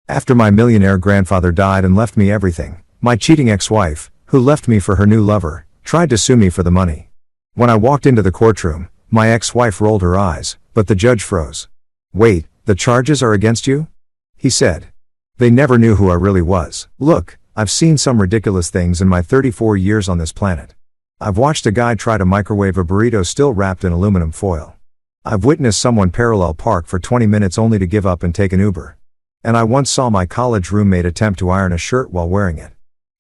After my millionaire grandfather died and left me everything, my cheating ex-wife, who left me for her new lover, tried to sue me for the money. When I walked into the courtroom, my ex-wife rolled her eyes, but the judge froze. "Wait, the charges are against you?" he said. They never knew who I really was. Look, I've seen some ridiculous things in my 34 years on this planet. I've watched a guy try to microwave a burrito still wrapped in aluminum foil. I've witnessed someone parallel park for 20 minutes only to give up and take an Uber. And I once saw my college roommate attempt to iron a shirt while wearing it.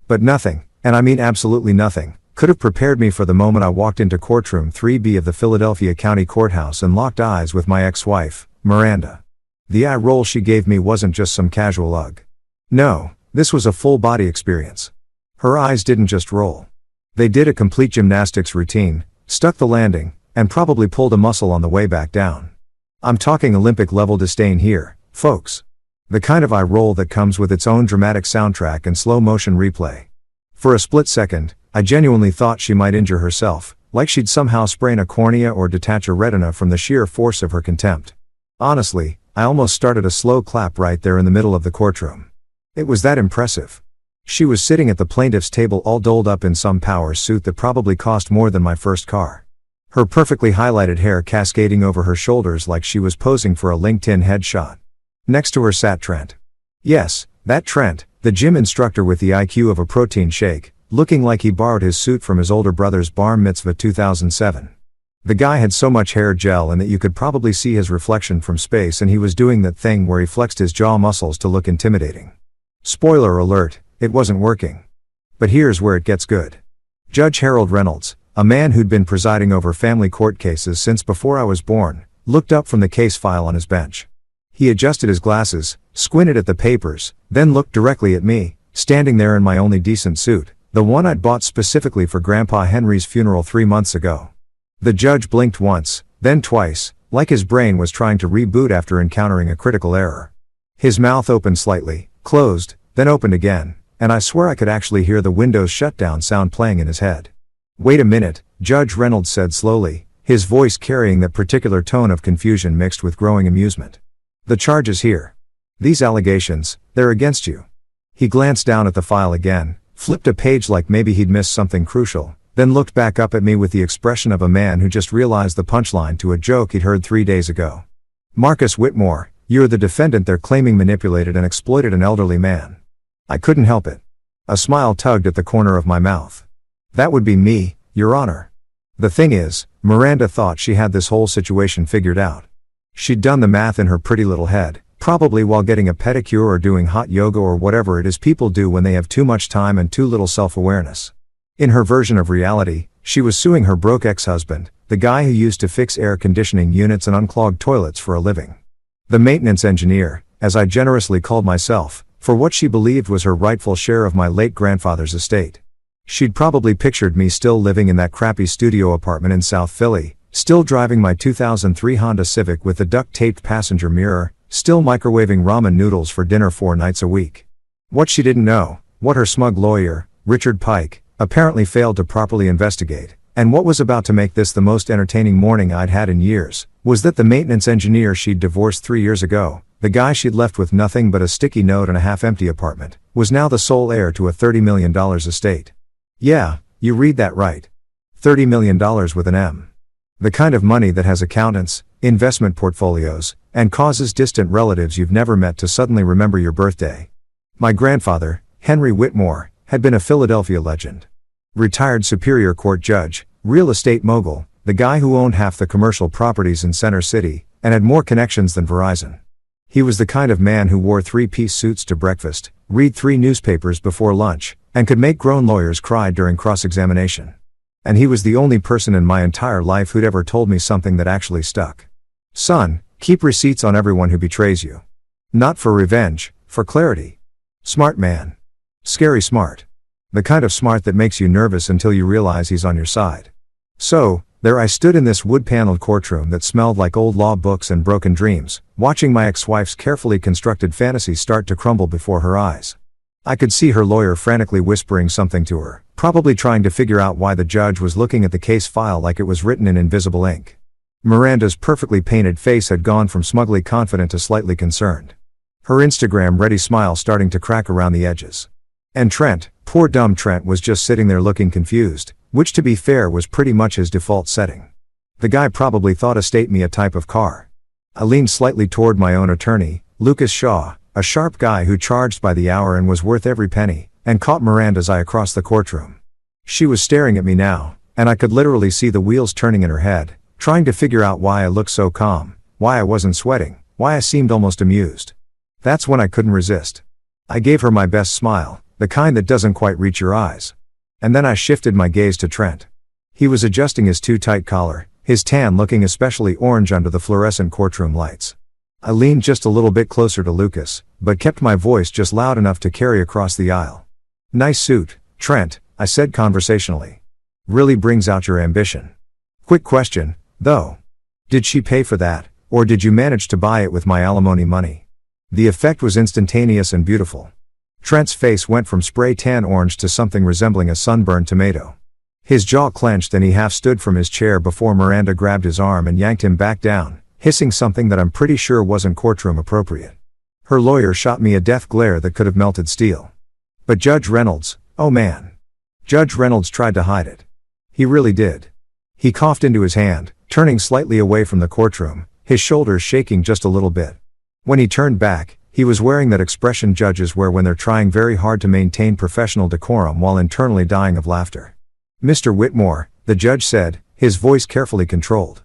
But nothing, and I mean absolutely nothing, could have prepared me for the moment I walked into courtroom 3B of the Philadelphia County Courthouse and locked eyes with my ex-wife, Miranda. The eye roll she gave me wasn't just some casual ugh. No, this was a full-body experience. Her eyes didn't just roll. They did a complete gymnastics routine, stuck the landing, and probably pulled a muscle on the way back down. I'm talking Olympic-level disdain here, folks. The kind of eye roll that comes with its own dramatic soundtrack and slow-motion replay. For a split second, I genuinely thought she might injure herself, like she'd somehow sprain a cornea or detach a retina from the sheer force of her contempt. Honestly, I almost started a slow clap right there in the middle of the courtroom. It was that impressive. She was sitting at the plaintiff's table all dolled up in some power suit that probably cost more than my first car. Her perfectly highlighted hair cascading over her shoulders like she was posing for a LinkedIn headshot. Next to her sat Trent. Yes, that Trent, the gym instructor with the IQ of a protein shake, looking like he borrowed his suit from his older brother's bar mitzvah 2007. The guy had so much hair gel in that you could probably see his reflection from space, and he was doing that thing where he flexed his jaw muscles to look intimidating. Spoiler alert, it wasn't working. But here's where it gets good. Judge Harold Reynolds, a man who'd been presiding over family court cases since before I was born, looked up from the case file on his bench. He adjusted his glasses, squinted at the papers, then looked directly at me, standing there in my only decent suit, the one I'd bought specifically for Grandpa Henry's funeral 3 months ago. The judge blinked once, then twice, like his brain was trying to reboot after encountering a critical error. His mouth opened slightly, closed, then opened again, and I swear I could actually hear the Windows shutdown sound playing in his head. "Wait a minute," Judge Reynolds said slowly, his voice carrying that particular tone of confusion mixed with growing amusement. "The charges here. These allegations, they're against you." He glanced down at the file again, flipped a page like maybe he'd missed something crucial, then looked back up at me with the expression of a man who just realized the punchline to a joke he'd heard 3 days ago. "Marcus Whitmore, you're the defendant they're claiming manipulated and exploited an elderly man." I couldn't help it. A smile tugged at the corner of my mouth. "That would be me, Your Honor." The thing is, Miranda thought she had this whole situation figured out. She'd done the math in her pretty little head, probably while getting a pedicure or doing hot yoga or whatever it is people do when they have too much time and too little self-awareness. In her version of reality, she was suing her broke ex-husband, the guy who used to fix air conditioning units and unclog toilets for a living. The maintenance engineer, as I generously called myself, for what she believed was her rightful share of my late grandfather's estate. She'd probably pictured me still living in that crappy studio apartment in South Philly, still driving my 2003 Honda Civic with the duct-taped passenger mirror, still microwaving ramen noodles for dinner 4 nights a week. What she didn't know, what her smug lawyer, Richard Pike, apparently failed to properly investigate, and what was about to make this the most entertaining morning I'd had in years, was that the maintenance engineer she'd divorced 3 years ago, the guy she'd left with nothing but a sticky note and a half-empty apartment, was now the sole heir to a $30 million estate. Yeah, you read that right. $30 million with an M. The kind of money that has accountants, investment portfolios, and causes distant relatives you've never met to suddenly remember your birthday. My grandfather, Henry Whitmore, had been a Philadelphia legend. Retired Superior Court judge, real estate mogul, the guy who owned half the commercial properties in Center City, and had more connections than Verizon. He was the kind of man who wore 3-piece suits to breakfast, read 3 newspapers before lunch, and could make grown lawyers cry during cross-examination. And he was the only person in my entire life who'd ever told me something that actually stuck. "Son, keep receipts on everyone who betrays you. Not for revenge, for clarity." Smart man. Scary smart. The kind of smart that makes you nervous until you realize he's on your side. So, there I stood in this wood-paneled courtroom that smelled like old law books and broken dreams, watching my ex-wife's carefully constructed fantasy start to crumble before her eyes. I could see her lawyer frantically whispering something to her, probably trying to figure out why the judge was looking at the case file like it was written in invisible ink. Miranda's perfectly painted face had gone from smugly confident to slightly concerned. her Instagram-ready smile starting to crack around the edges. And Trent, poor dumb Trent, was just sitting there looking confused, which to be fair was pretty much his default setting. The guy probably thought estate me a type of car. I leaned slightly toward my own attorney, Lucas Shaw, a sharp guy who charged by the hour and was worth every penny, and caught Miranda's eye across the courtroom. She was staring at me now, and I could literally see the wheels turning in her head, trying to figure out why I looked so calm, why I wasn't sweating, why I seemed almost amused. That's when I couldn't resist. I gave her my best smile, the kind that doesn't quite reach your eyes. And then I shifted my gaze to Trent. He was adjusting his too tight collar, his tan looking especially orange under the fluorescent courtroom lights. I leaned just a little bit closer to Lucas, but kept my voice just loud enough to carry across the aisle. "Nice suit, Trent," I said conversationally. "Really brings out your ambition. Quick question, though. Did she pay for that, or did you manage to buy it with my alimony money?" The effect was instantaneous and beautiful. Trent's face went from spray tan orange to something resembling a sunburned tomato. His jaw clenched and he half stood from his chair before Miranda grabbed his arm and yanked him back down, hissing something that I'm pretty sure wasn't courtroom appropriate. Her lawyer shot me a death glare that could have melted steel. But Judge Reynolds, oh man. Judge Reynolds tried to hide it. He really did. He coughed into his hand, turning slightly away from the courtroom, his shoulders shaking just a little bit. When he turned back, he was wearing that expression judges wear when they're trying very hard to maintain professional decorum while internally dying of laughter. "Mr. Whitmore," the judge said, his voice carefully controlled.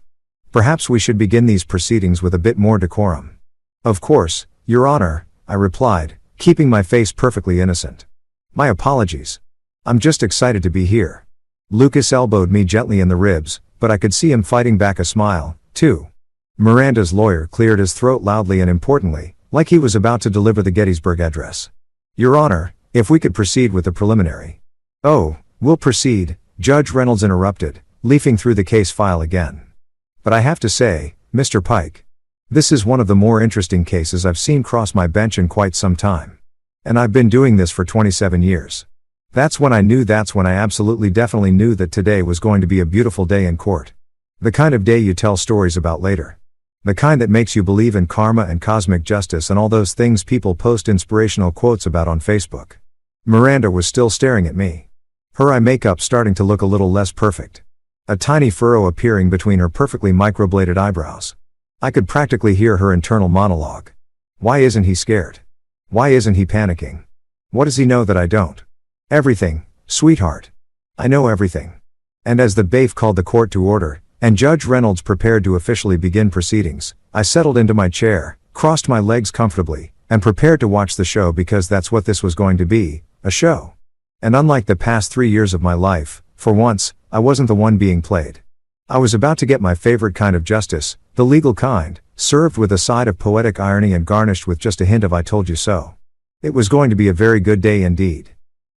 "Perhaps we should begin these proceedings with a bit more decorum." "Of course, Your Honor," I replied, keeping my face perfectly innocent. "My apologies. I'm just excited to be here." Lucas elbowed me gently in the ribs, but I could see him fighting back a smile, too. Miranda's lawyer cleared his throat loudly and importantly, like he was about to deliver the Gettysburg Address. "Your Honor, if we could proceed with the preliminary." "Oh, we'll proceed," Judge Reynolds interrupted, leafing through the case file again. "But I have to say, Mr. Pike, this is one of the more interesting cases I've seen cross my bench in quite some time. And I've been doing this for 27 years. That's when I absolutely definitely knew that today was going to be a beautiful day in court. The kind of day you tell stories about later. The kind that makes you believe in karma and cosmic justice and all those things people post inspirational quotes about on Facebook." Miranda was still staring at me. Her eye makeup starting to look a little less perfect. A tiny furrow appearing between her perfectly microbladed eyebrows. I could practically hear her internal monologue. Why isn't he scared? Why isn't he panicking? What does he know that I don't? Everything, sweetheart. I know everything. And as the bailiff called the court to order, and Judge Reynolds prepared to officially begin proceedings, I settled into my chair, crossed my legs comfortably, and prepared to watch the show because that's what this was going to be, a show. And unlike the past 3 years of my life, for once, I wasn't the one being played. I was about to get my favorite kind of justice, the legal kind, served with a side of poetic irony and garnished with just a hint of "I told you so." It was going to be a very good day indeed.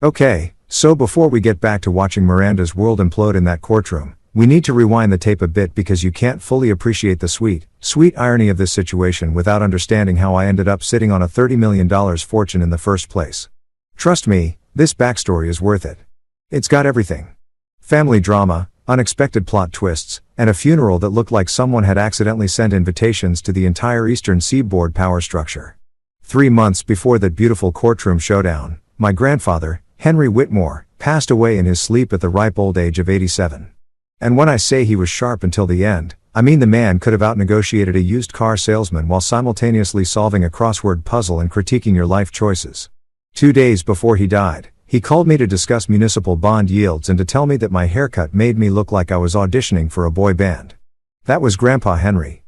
Okay, so before we get back to watching Miranda's world implode in that courtroom, we need to rewind the tape a bit because you can't fully appreciate the sweet irony of this situation without understanding how I ended up sitting on a $30 million fortune in the first place. Trust me, this backstory is worth it. It's got everything. Family drama, unexpected plot twists, and a funeral that looked like someone had accidentally sent invitations to the entire Eastern Seaboard power structure. 3 months before that beautiful courtroom showdown, my grandfather, Henry Whitmore, passed away in his sleep at the ripe old age of 87. And when I say he was sharp until the end, I mean the man could have outnegotiated a used car salesman while simultaneously solving a crossword puzzle and critiquing your life choices. 2 days before he died, he called me to discuss municipal bond yields and to tell me that my haircut made me look like I was auditioning for a boy band. That was Grandpa Henry.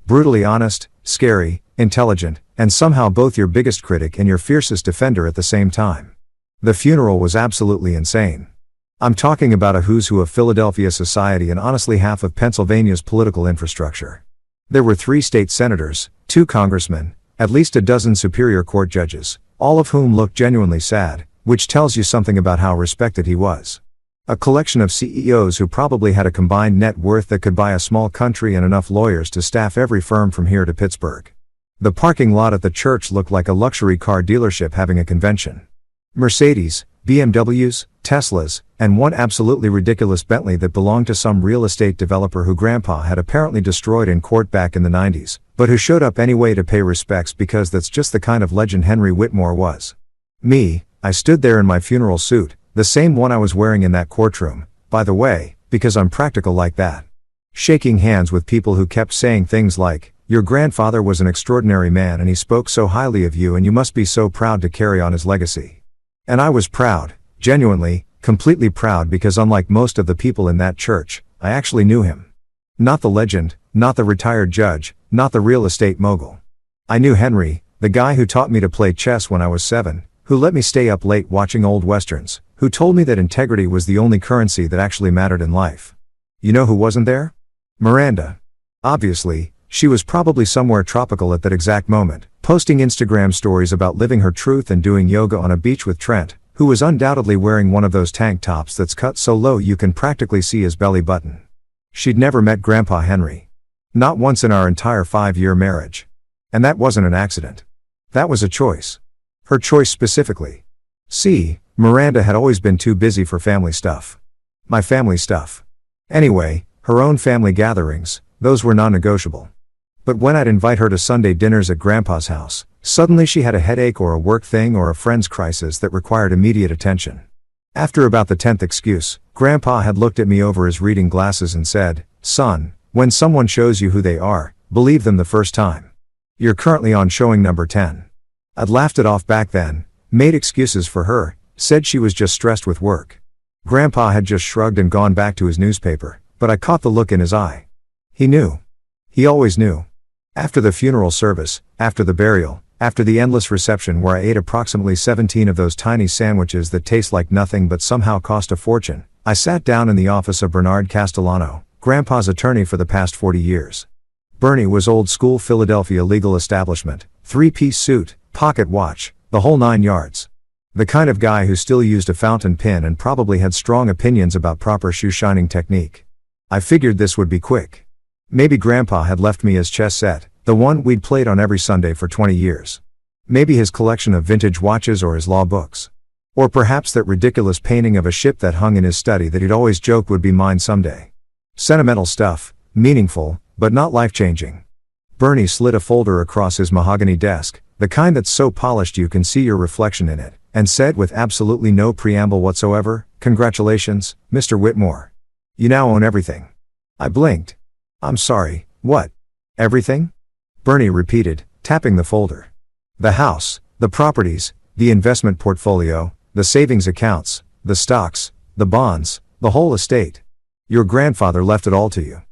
Brutally honest, scary, intelligent, and somehow both your biggest critic and your fiercest defender at the same time. The funeral was absolutely insane. I'm talking about a who's who of Philadelphia society and honestly half of Pennsylvania's political infrastructure. There were 3 state senators, 2 congressmen, at least a dozen Superior Court judges, all of whom looked genuinely sad, which tells you something about how respected he was. A collection of CEOs who probably had a combined net worth that could buy a small country and enough lawyers to staff every firm from here to Pittsburgh. The parking lot at the church looked like a luxury car dealership having a convention. Mercedes, BMWs, Teslas, and one absolutely ridiculous Bentley that belonged to some real estate developer who Grandpa had apparently destroyed in court back in the 90s, but who showed up anyway to pay respects because that's just the kind of legend Henry Whitmore was. Me, I stood there in my funeral suit, the same one I was wearing in that courtroom, by the way, because I'm practical like that. Shaking hands with people who kept saying things like, "Your grandfather was an extraordinary man and he spoke so highly of you and you must be so proud to carry on his legacy." And I was proud, genuinely, completely proud because unlike most of the people in that church, I actually knew him. Not the legend, not the retired judge, not the real estate mogul. I knew Henry, the guy who taught me to play chess when I was 7, who let me stay up late watching old westerns, who told me that integrity was the only currency that actually mattered in life. You know who wasn't there? Miranda. Obviously, she was probably somewhere tropical at that exact moment, posting Instagram stories about living her truth and doing yoga on a beach with Trent, who was undoubtedly wearing one of those tank tops that's cut so low you can practically see his belly button. She'd never met Grandpa Henry. Not once in our entire 5-year marriage. And that wasn't an accident. That was a choice. Her choice specifically. See, Miranda had always been too busy for family stuff. My family stuff. Anyway, her own family gatherings, those were non-negotiable. But when I'd invite her to Sunday dinners at Grandpa's house, suddenly she had a headache or a work thing or a friend's crisis that required immediate attention. After about the 10th excuse, Grandpa had looked at me over his reading glasses and said, "Son, when someone shows you who they are, believe them the first time. You're currently on showing number 10. I'd laughed it off back then, made excuses for her, said she was just stressed with work. Grandpa had just shrugged and gone back to his newspaper, but I caught the look in his eye. He knew. He always knew. After the funeral service, after the burial, after the endless reception where I ate approximately 17 of those tiny sandwiches that taste like nothing but somehow cost a fortune, I sat down in the office of Bernard Castellano, Grandpa's attorney for the past 40 years. Bernie was old school Philadelphia legal establishment, 3-piece suit, pocket watch, the whole 9 yards. The kind of guy who still used a fountain pen and probably had strong opinions about proper shoe shining technique. I figured this would be quick. Maybe Grandpa had left me his chess set, the one we'd played on every Sunday for 20 years. Maybe his collection of vintage watches or his law books. Or perhaps that ridiculous painting of a ship that hung in his study that he'd always joked would be mine someday. Sentimental stuff, meaningful, but not life-changing. Bernie slid a folder across his mahogany desk, the kind that's so polished you can see your reflection in it, and said with absolutely no preamble whatsoever, "Congratulations, Mr. Whitmore. You now own everything." I blinked. "I'm sorry, what? Everything?" Bernie repeated, tapping the folder. "The house, the properties, the investment portfolio, the savings accounts, the stocks, the bonds, the whole estate. Your grandfather left it all to you.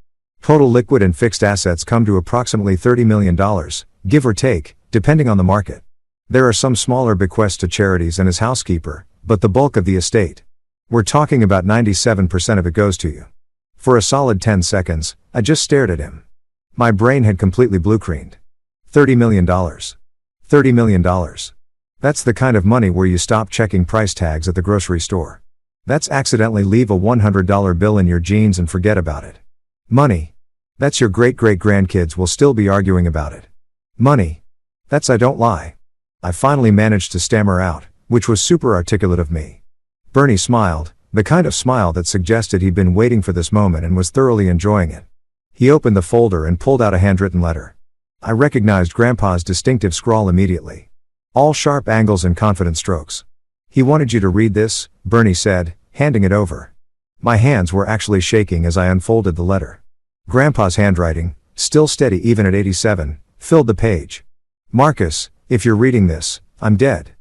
Total liquid and fixed assets come to approximately $30 million, give or take, depending on the market. There are some smaller bequests to charities and his housekeeper, but the bulk of the estate. We're talking about 97% of it goes to you." For a solid 10 seconds, I just stared at him. My brain had completely blue-screened. $30 million. $30 million. That's the kind of money where you stop checking price tags at the grocery store. That's accidentally leave a $100 bill in your jeans and forget about it. Money. That's your great-great-grandkids will still be arguing about it. Money. That's I don't lie. I finally managed to stammer out, which was super articulate of me. Bernie smiled, the kind of smile that suggested he'd been waiting for this moment and was thoroughly enjoying it. He opened the folder and pulled out a handwritten letter. I recognized Grandpa's distinctive scrawl immediately. All sharp angles and confident strokes. "He wanted you to read this," Bernie said, handing it over. My hands were actually shaking as I unfolded the letter. Grandpa's handwriting, still steady even at 87, filled the page. "Marcus, if you're reading this, I'm dead.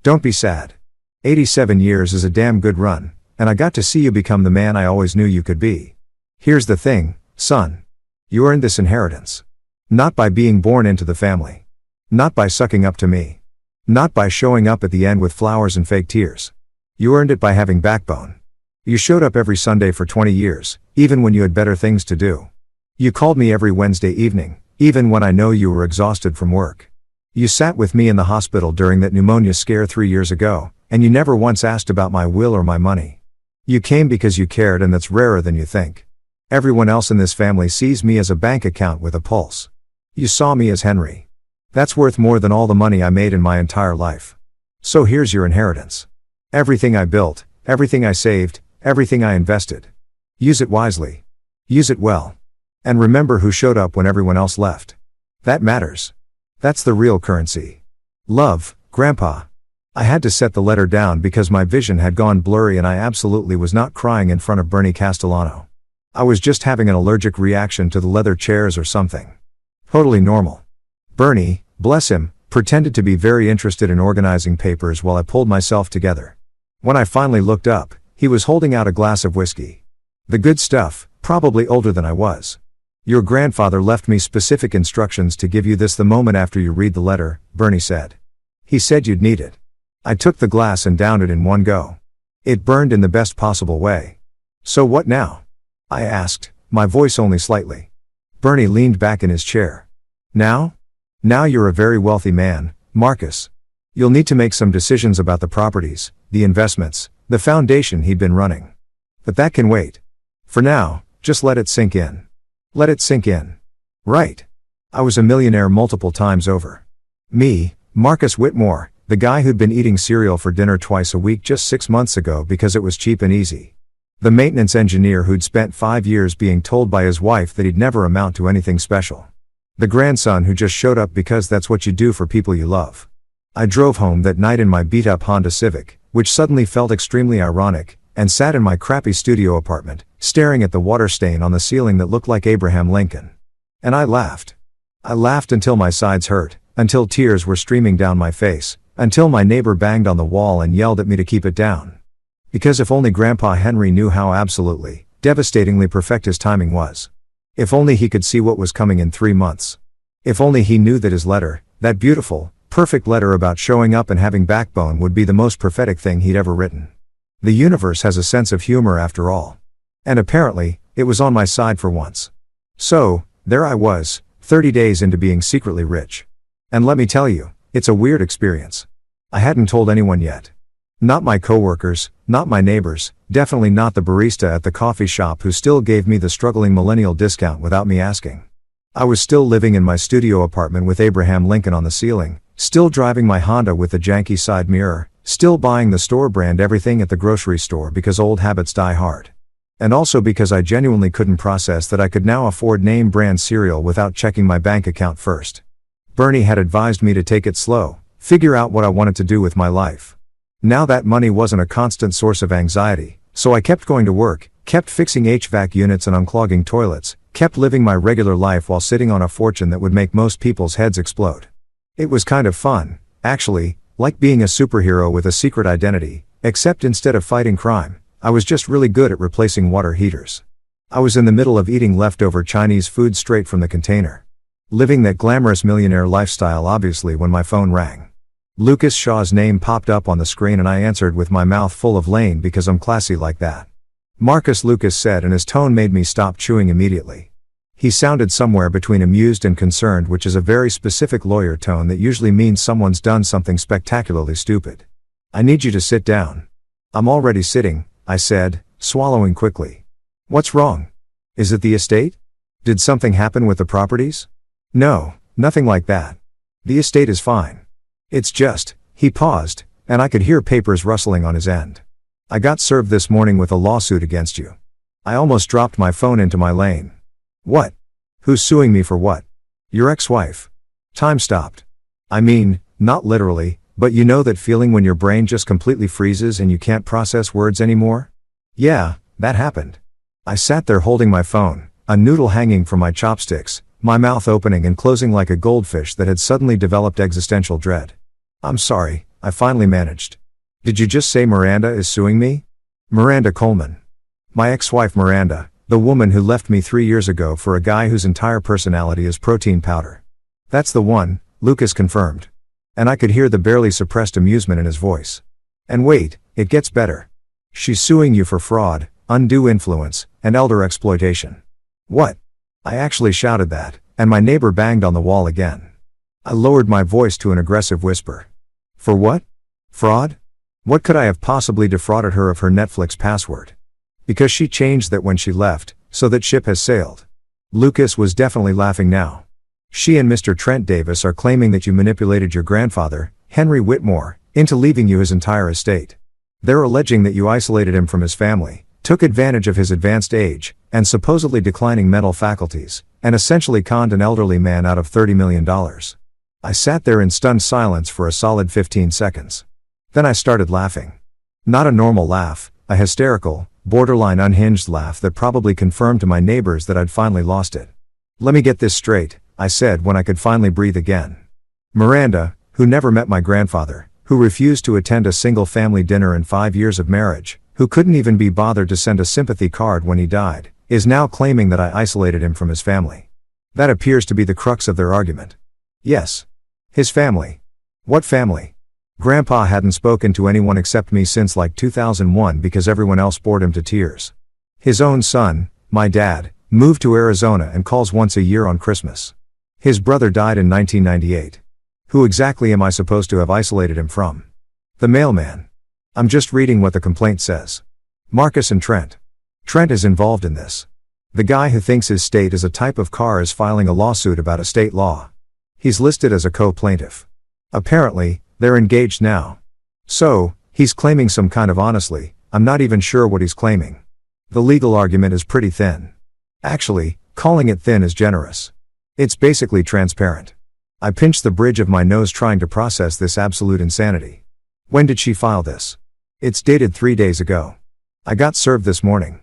Don't be sad. 87 years is a damn good run, and I got to see you become the man I always knew you could be. Here's the thing, son. You earned this inheritance. Not by being born into the family. Not by sucking up to me. Not by showing up at the end with flowers and fake tears. You earned it by having backbone. You showed up every Sunday for 20 years, even when you had better things to do. You called me every Wednesday evening, even when I know you were exhausted from work. You sat with me in the hospital during that pneumonia scare 3 years ago, and you never once asked about my will or my money. You came because you cared, and that's rarer than you think. Everyone else in this family sees me as a bank account with a pulse. You saw me as Henry. That's worth more than all the money I made in my entire life. So here's your inheritance. Everything I built, everything I saved, everything I invested. Use it wisely. Use it well. And remember who showed up when everyone else left. That matters. That's the real currency. Love, Grandpa. I had to set the letter down because my vision had gone blurry and I absolutely was not crying in front of Bernie Castellano. I was just having an allergic reaction to the leather chairs or something. Totally normal. Bernie, bless him, pretended to be very interested in organizing papers while I pulled myself together. When I finally looked up, he was holding out a glass of whiskey. The good stuff, probably older than I was. Your grandfather left me specific instructions to give you this the moment after you read the letter, Bernie said. He said you'd need it. I took the glass and downed it in one go. It burned in the best possible way. So what now? I asked, my voice only slightly. Bernie leaned back in his chair. Now? Now you're a very wealthy man, Marcus. You'll need to make some decisions about the properties, the investments, the foundation he'd been running. But that can wait. For now, just let it sink in. Let it sink in. Right. I was a millionaire multiple times over. Me, Marcus Whitmore, the guy who'd been eating cereal for dinner twice a week just 6 months ago because it was cheap and easy. The maintenance engineer who'd spent 5 years being told by his wife that he'd never amount to anything special. The grandson who just showed up because that's what you do for people you love. I drove home that night in my beat-up Honda Civic, which suddenly felt extremely ironic, and sat in my crappy studio apartment, staring at the water stain on the ceiling that looked like Abraham Lincoln. And I laughed. I laughed until my sides hurt, until tears were streaming down my face, until my neighbor banged on the wall and yelled at me to keep it down. Because if only Grandpa Henry knew how absolutely, devastatingly perfect his timing was. If only he could see what was coming in 3 months. If only he knew that his letter, that beautiful, perfect letter about showing up and having backbone would be the most prophetic thing he'd ever written. The universe has a sense of humor after all. And apparently, it was on my side for once. So, there I was, 30 days into being secretly rich. And let me tell you, it's a weird experience. I hadn't told anyone yet. Not my coworkers, not my neighbors, definitely not the barista at the coffee shop who still gave me the struggling millennial discount without me asking. I was still living in my studio apartment with Abraham Lincoln on the ceiling, still driving my Honda with the janky side mirror, still buying the store brand everything at the grocery store because old habits die hard. And also because I genuinely couldn't process that I could now afford name brand cereal without checking my bank account first. Bernie had advised me to take it slow, figure out what I wanted to do with my life. Now that money wasn't a constant source of anxiety, so I kept going to work, kept fixing HVAC units and unclogging toilets, kept living my regular life while sitting on a fortune that would make most people's heads explode. It was kind of fun, actually, like being a superhero with a secret identity, except instead of fighting crime, I was just really good at replacing water heaters. I was in the middle of eating leftover Chinese food straight from the container. Living that glamorous millionaire lifestyle obviously when my phone rang. Lucas Shaw's name popped up on the screen and I answered with my mouth full of Lane because I'm classy like that. Marcus, Lucas said, and his tone made me stop chewing immediately. He sounded somewhere between amused and concerned, which is a very specific lawyer tone that usually means someone's done something spectacularly stupid. I need you to sit down. I'm already sitting, I said, swallowing quickly. What's wrong? Is it the estate? Did something happen with the properties? No, nothing like that. The estate is fine. It's just, he paused, and I could hear papers rustling on his end. I got served this morning with a lawsuit against you. I almost dropped my phone into my lane. What? Who's suing me for what? Your ex-wife. Time stopped. I mean, not literally, but you know that feeling when your brain just completely freezes and you can't process words anymore? Yeah, that happened. I sat there holding my phone, a noodle hanging from my chopsticks, my mouth opening and closing like a goldfish that had suddenly developed existential dread. I'm sorry, I finally managed. Did you just say Miranda is suing me? Miranda Coleman. My ex-wife Miranda, the woman who left me 3 years ago for a guy whose entire personality is protein powder. That's the one, Lucas confirmed. And I could hear the barely suppressed amusement in his voice. And wait, it gets better. She's suing you for fraud, undue influence, and elder exploitation. What? I actually shouted that, and my neighbor banged on the wall again. I lowered my voice to an aggressive whisper. For what? Fraud? What could I have possibly defrauded her of her Netflix password? Because she changed that when she left, so that ship has sailed. Lucas was definitely laughing now. She and Mr. Trent Davis are claiming that you manipulated your grandfather, Henry Whitmore, into leaving you his entire estate. They're alleging that you isolated him from his family, took advantage of his advanced age, and supposedly declining mental faculties, and essentially conned an elderly man out of $30 million. I sat there in stunned silence for a solid 15 seconds. Then I started laughing. Not a normal laugh, a hysterical, borderline unhinged laugh that probably confirmed to my neighbors that I'd finally lost it. "Let me get this straight," I said when I could finally breathe again. Miranda, who never met my grandfather, who refused to attend a single family dinner in 5 years of marriage, who couldn't even be bothered to send a sympathy card when he died, is now claiming that I isolated him from his family. That appears to be the crux of their argument. Yes. His family. What family? Grandpa hadn't spoken to anyone except me since like 2001 because everyone else bored him to tears. His own son, my dad, moved to Arizona and calls once a year on Christmas. His brother died in 1998. Who exactly am I supposed to have isolated him from? The mailman. I'm just reading what the complaint says. Marcus and Trent. Trent is involved in this. The guy who thinks his state is a type of car is filing a lawsuit about a state law. He's listed as a co-plaintiff. Apparently, they're engaged now. So, he's claiming some kind of honestly, I'm not even sure what he's claiming. The legal argument is pretty thin. Actually, calling it thin is generous. It's basically transparent. I pinched the bridge of my nose trying to process this absolute insanity. When did she file this? It's dated 3 days ago. I got served this morning.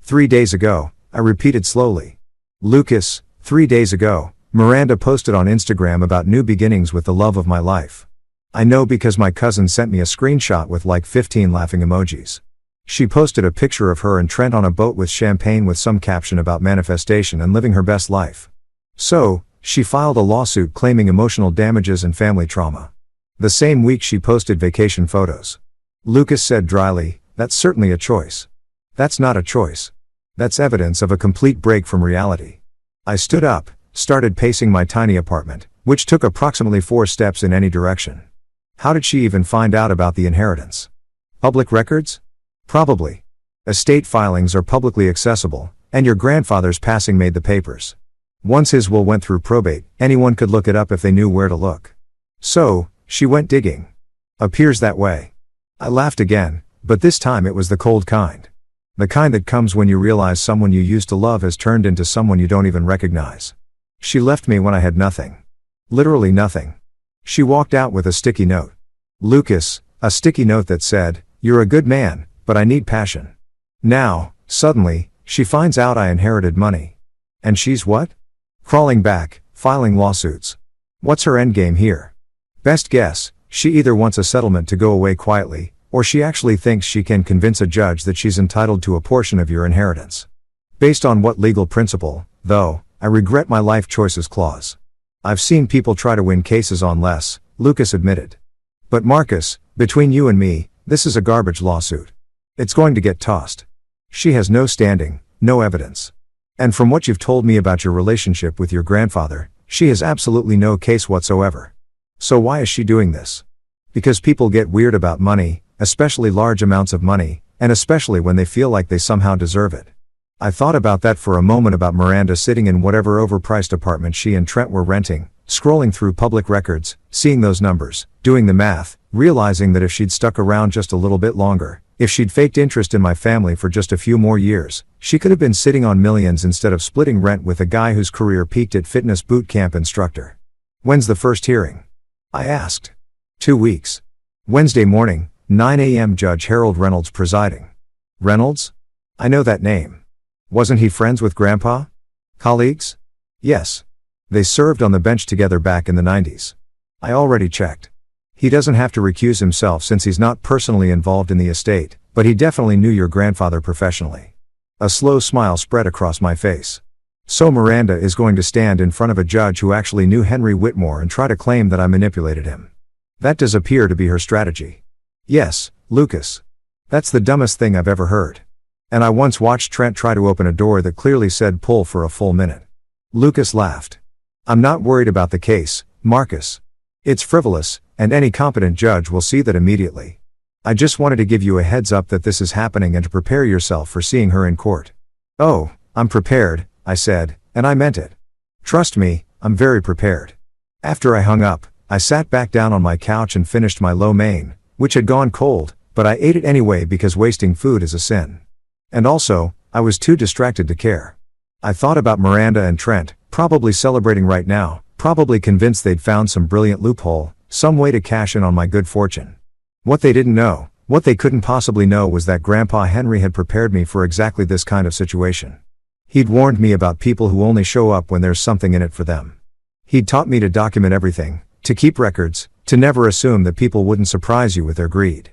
3 days ago, I repeated slowly. Lucas, 3 days ago, Miranda posted on Instagram about new beginnings with the love of my life. I know because my cousin sent me a screenshot with like 15 laughing emojis. She posted a picture of her and Trent on a boat with champagne with some caption about manifestation and living her best life. So, she filed a lawsuit claiming emotional damages and family trauma. The same week she posted vacation photos. Lucas said dryly, "That's certainly a choice." That's not a choice. That's evidence of a complete break from reality. I stood up, started pacing my tiny apartment, which took approximately 4 steps in any direction. How did she even find out about the inheritance? Public records? Probably. Estate filings are publicly accessible, and your grandfather's passing made the papers. Once his will went through probate, anyone could look it up if they knew where to look. So, she went digging. Appears that way. I laughed again, but this time it was the cold kind. The kind that comes when you realize someone you used to love has turned into someone you don't even recognize. She left me when I had nothing. Literally nothing. She walked out with a sticky note. Lucas, a sticky note that said, "You're a good man, but I need passion." Now, suddenly, she finds out I inherited money. And she's what? Crawling back, filing lawsuits. What's her endgame here? Best guess, she either wants a settlement to go away quietly, or she actually thinks she can convince a judge that she's entitled to a portion of your inheritance. Based on what legal principle, though, I regret my life choices clause. I've seen people try to win cases on less, Lucas admitted. But Marcus, between you and me, this is a garbage lawsuit. It's going to get tossed. She has no standing, no evidence. And from what you've told me about your relationship with your grandfather, she has absolutely no case whatsoever. So why is she doing this? Because people get weird about money, especially large amounts of money, and especially when they feel like they somehow deserve it. I thought about that for a moment about Miranda sitting in whatever overpriced apartment she and Trent were renting, scrolling through public records, seeing those numbers, doing the math, realizing that if she'd stuck around just a little bit longer, if she'd faked interest in my family for just a few more years, she could have been sitting on millions instead of splitting rent with a guy whose career peaked at fitness boot camp instructor. When's the first hearing? I asked. 2 weeks. Wednesday morning, 9 a.m. Judge Harold Reynolds presiding. Reynolds? I know that name. Wasn't he friends with Grandpa? Colleagues? Yes. They served on the bench together back in the 90s. I already checked. He doesn't have to recuse himself since he's not personally involved in the estate, but he definitely knew your grandfather professionally. A slow smile spread across my face. So Miranda is going to stand in front of a judge who actually knew Henry Whitmore and try to claim that I manipulated him. That does appear to be her strategy. Yes, Lucas. That's the dumbest thing I've ever heard. And I once watched Trent try to open a door that clearly said pull for a full minute. Lucas laughed. I'm not worried about the case, Marcus. It's frivolous, and any competent judge will see that immediately. I just wanted to give you a heads up that this is happening and to prepare yourself for seeing her in court. Oh, I'm prepared, I said, and I meant it. Trust me, I'm very prepared. After I hung up, I sat back down on my couch and finished my lo mein, which had gone cold, but I ate it anyway because wasting food is a sin. And also, I was too distracted to care. I thought about Miranda and Trent, probably celebrating right now, probably convinced they'd found some brilliant loophole, some way to cash in on my good fortune. What they didn't know, what they couldn't possibly know, was that Grandpa Henry had prepared me for exactly this kind of situation. He'd warned me about people who only show up when there's something in it for them. He'd taught me to document everything, to keep records, to never assume that people wouldn't surprise you with their greed.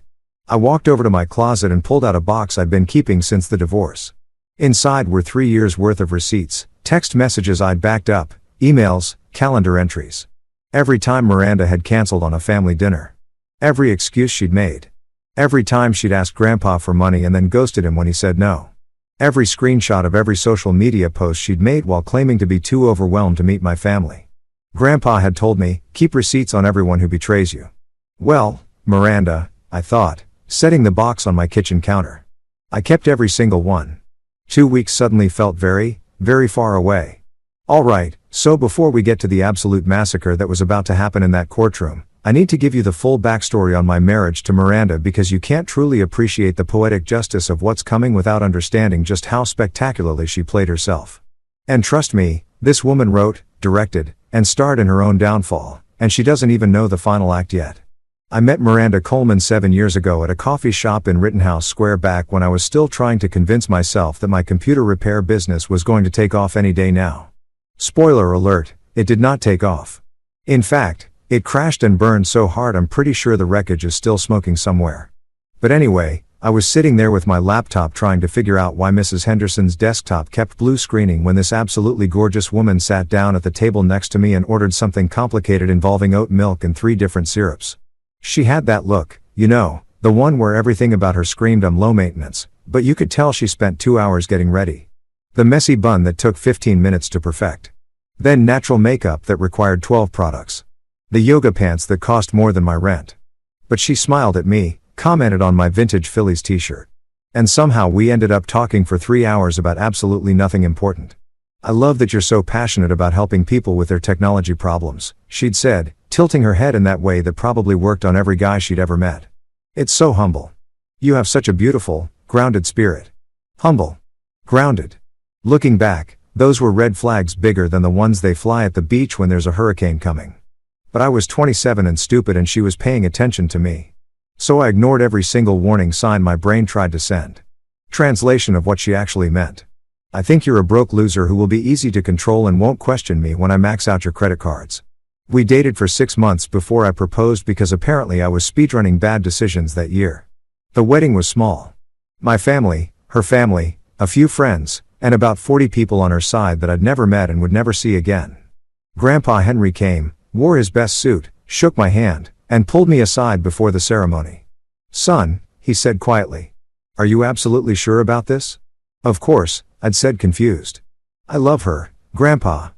I walked over to my closet and pulled out a box I'd been keeping since the divorce. Inside were 3 years' worth of receipts, text messages I'd backed up, emails, calendar entries. Every time Miranda had canceled on a family dinner. Every excuse she'd made. Every time she'd asked Grandpa for money and then ghosted him when he said no. Every screenshot of every social media post she'd made while claiming to be too overwhelmed to meet my family. Grandpa had told me, keep receipts on everyone who betrays you. Well, Miranda, I thought, setting the box on my kitchen counter. I kept every single one. 2 weeks suddenly felt very, very far away. Alright, so before we get to the absolute massacre that was about to happen in that courtroom, I need to give you the full backstory on my marriage to Miranda, because you can't truly appreciate the poetic justice of what's coming without understanding just how spectacularly she played herself. And trust me, this woman wrote, directed, and starred in her own downfall, and she doesn't even know the final act yet. I met Miranda Coleman 7 years ago at a coffee shop in Rittenhouse Square, back when I was still trying to convince myself that my computer repair business was going to take off any day now. Spoiler alert, it did not take off. In fact, it crashed and burned so hard I'm pretty sure the wreckage is still smoking somewhere. But anyway, I was sitting there with my laptop trying to figure out why Mrs. Henderson's desktop kept blue screening when this absolutely gorgeous woman sat down at the table next to me and ordered something complicated involving oat milk and 3 different syrups. She had that look, you know, the one where everything about her screamed I'm low maintenance, but you could tell she spent 2 hours getting ready. The messy bun that took 15 minutes to perfect. Then natural makeup that required 12 products. The yoga pants that cost more than my rent. But she smiled at me, commented on my vintage Phillies t-shirt. And somehow we ended up talking for 3 hours about absolutely nothing important. I love that you're so passionate about helping people with their technology problems, she'd said, tilting her head in that way that probably worked on every guy she'd ever met. It's so humble. You have such a beautiful, grounded spirit. Humble. Grounded. Looking back, those were red flags bigger than the ones they fly at the beach when there's a hurricane coming. But I was 27 and stupid, and she was paying attention to me. So I ignored every single warning sign my brain tried to send. Translation of what she actually meant. I think you're a broke loser who will be easy to control and won't question me when I max out your credit cards. We dated for 6 months before I proposed, because apparently I was speedrunning bad decisions that year. The wedding was small. My family, her family, a few friends, and about 40 people on her side that I'd never met and would never see again. Grandpa Henry came, wore his best suit, shook my hand, and pulled me aside before the ceremony. Son, he said quietly. Are you absolutely sure about this? Of course, I'd said, confused. I love her, Grandpa.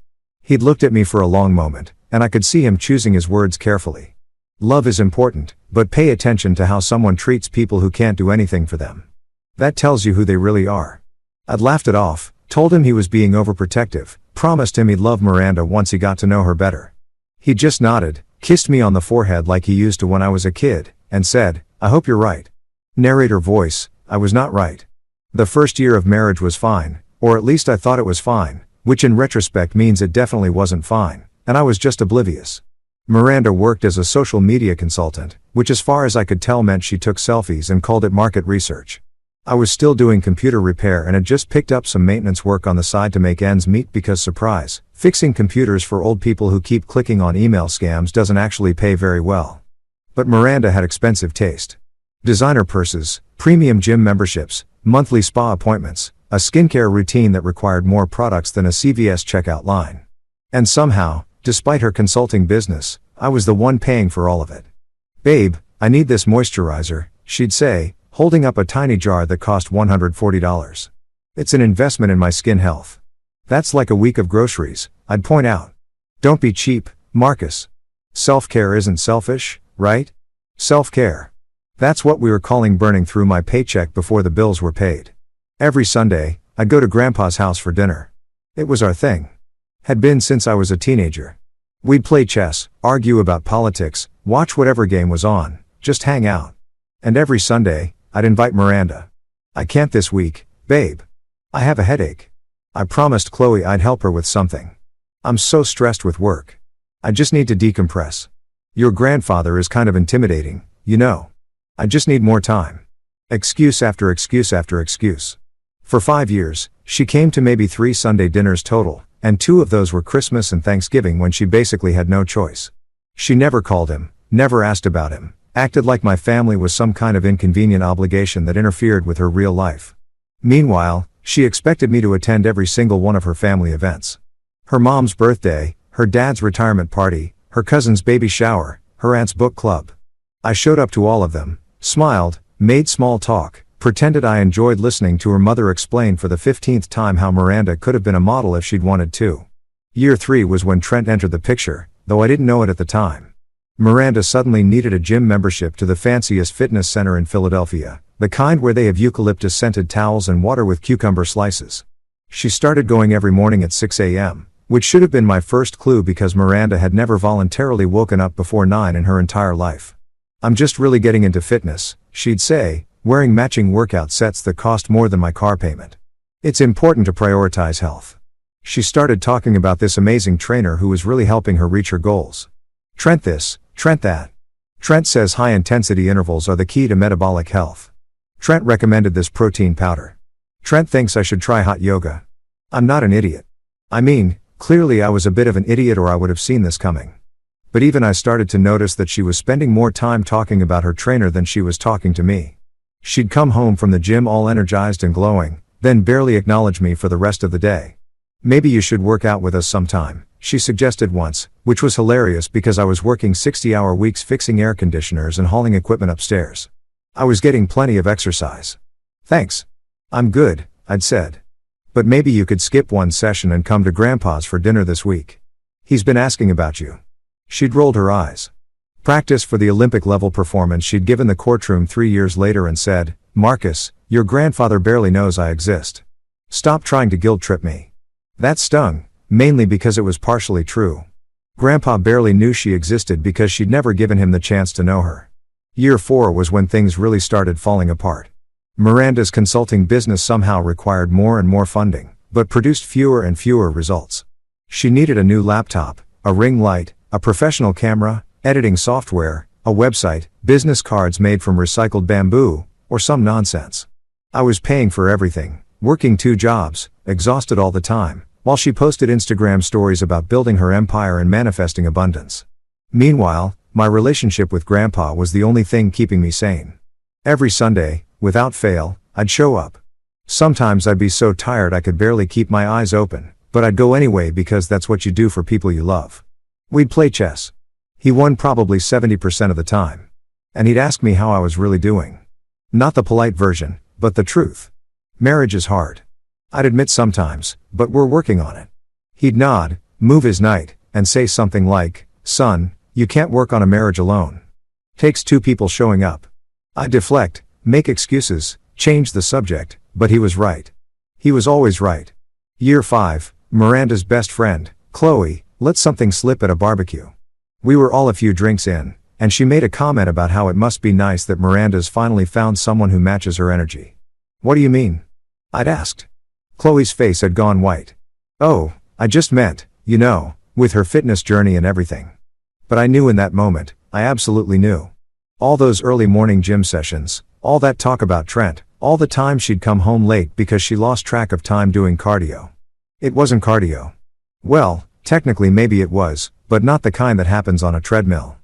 He'd looked at me for a long moment, and I could see him choosing his words carefully. Love is important, but pay attention to how someone treats people who can't do anything for them. That tells you who they really are. I'd laughed it off, told him he was being overprotective, promised him he'd love Miranda once he got to know her better. He just nodded, kissed me on the forehead like he used to when I was a kid, and said, I hope you're right. Narrator voice, I was not right. The first year of marriage was fine, or at least I thought it was fine, which in retrospect means it definitely wasn't fine, and I was just oblivious. Miranda worked as a social media consultant, which as far as I could tell meant she took selfies and called it market research. I was still doing computer repair and had just picked up some maintenance work on the side to make ends meet, because surprise, fixing computers for old people who keep clicking on email scams doesn't actually pay very well. But Miranda had expensive taste. Designer purses, premium gym memberships, monthly spa appointments, a skincare routine that required more products than a CVS checkout line. And somehow, despite her consulting business, I was the one paying for all of it. Babe, I need this moisturizer, she'd say, holding up a tiny jar that cost $140. It's an investment in my skin health. That's like a week of groceries, I'd point out. Don't be cheap, Marcus. Self-care isn't selfish, right? Self-care. That's what we were calling burning through my paycheck before the bills were paid. Every Sunday, I'd go to Grandpa's house for dinner. It was our thing. Had been since I was a teenager. We'd play chess, argue about politics, watch whatever game was on, just hang out. And every Sunday, I'd invite Miranda. I can't this week, babe. I have a headache. I promised Chloe I'd help her with something. I'm so stressed with work. I just need to decompress. Your grandfather is kind of intimidating, you know. I just need more time. Excuse after excuse after excuse. For 5 years, she came to maybe 3 Sunday dinners total, and 2 of those were Christmas and Thanksgiving when she basically had no choice. She never called him, never asked about him, acted like my family was some kind of inconvenient obligation that interfered with her real life. Meanwhile, she expected me to attend every single one of her family events. Her mom's birthday, her dad's retirement party, her cousin's baby shower, her aunt's book club. I showed up to all of them, smiled, made small talk, pretended I enjoyed listening to her mother explain for the 15th time how Miranda could have been a model if she'd wanted to. Year 3 was when Trent entered the picture, though I didn't know it at the time. Miranda suddenly needed a gym membership to the fanciest fitness center in Philadelphia, the kind where they have eucalyptus-scented towels and water with cucumber slices. She started going every morning at 6 a.m., which should have been my first clue because Miranda had never voluntarily woken up before 9 in her entire life. I'm just really getting into fitness, she'd say, wearing matching workout sets that cost more than my car payment. It's important to prioritize health. She started talking about this amazing trainer who was really helping her reach her goals. Trent this, Trent that. Trent says high-intensity intervals are the key to metabolic health. Trent recommended this protein powder. Trent thinks I should try hot yoga. I'm not an idiot. I mean, clearly I was a bit of an idiot or I would have seen this coming. But even I started to notice that she was spending more time talking about her trainer than she was talking to me. She'd come home from the gym all energized and glowing, then barely acknowledge me for the rest of the day. Maybe you should work out with us sometime, she suggested once, which was hilarious because I was working 60-hour weeks fixing air conditioners and hauling equipment upstairs. I was getting plenty of exercise. Thanks. I'm good, I'd said. But maybe you could skip one session and come to Grandpa's for dinner this week. He's been asking about you. She'd rolled her eyes. Practice for the Olympic-level performance she'd given the courtroom 3 years later and said, Marcus, your grandfather barely knows I exist. Stop trying to guilt-trip me. That stung, mainly because it was partially true. Grandpa barely knew she existed because she'd never given him the chance to know her. Year 4 was when things really started falling apart. Miranda's consulting business somehow required more and more funding, but produced fewer and fewer results. She needed a new laptop, a ring light, a professional camera, editing software, a website, business cards made from recycled bamboo, or some nonsense. I was paying for everything, working 2 jobs, exhausted all the time, while she posted Instagram stories about building her empire and manifesting abundance. Meanwhile, my relationship with Grandpa was the only thing keeping me sane. Every Sunday, without fail, I'd show up. Sometimes I'd be so tired I could barely keep my eyes open, but I'd go anyway because that's what you do for people you love. We'd play chess. He won probably 70% of the time. And he'd ask me how I was really doing. Not the polite version, but the truth. Marriage is hard. I'd admit sometimes, but we're working on it. He'd nod, move his knight, and say something like, son, you can't work on a marriage alone. Takes 2 people showing up. I'd deflect, make excuses, change the subject, but he was right. He was always right. Year 5, Miranda's best friend, Chloe, let something slip at a barbecue. We were all a few drinks in, and she made a comment about how it must be nice that Miranda's finally found someone who matches her energy. What do you mean? I'd asked. Chloe's face had gone white. Oh, I just meant, you know, with her fitness journey and everything. But I knew in that moment, I absolutely knew. All those early morning gym sessions, all that talk about Trent, all the time she'd come home late because she lost track of time doing cardio. It wasn't cardio. Well, technically maybe it was, but not the kind that happens on a treadmill.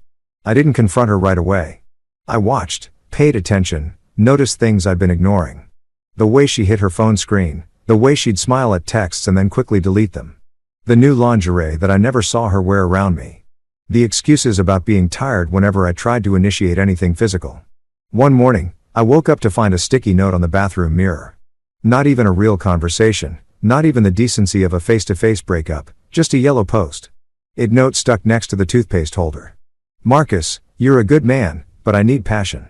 I didn't confront her right away. I watched, paid attention, noticed things I'd been ignoring. The way she hit her phone screen, the way she'd smile at texts and then quickly delete them. The new lingerie that I never saw her wear around me. The excuses about being tired whenever I tried to initiate anything physical. One morning, I woke up to find a sticky note on the bathroom mirror. Not even a real conversation, not even the decency of a face-to-face breakup, just a yellow post. It note stuck next to the toothpaste holder. Marcus, you're a good man, but I need passion.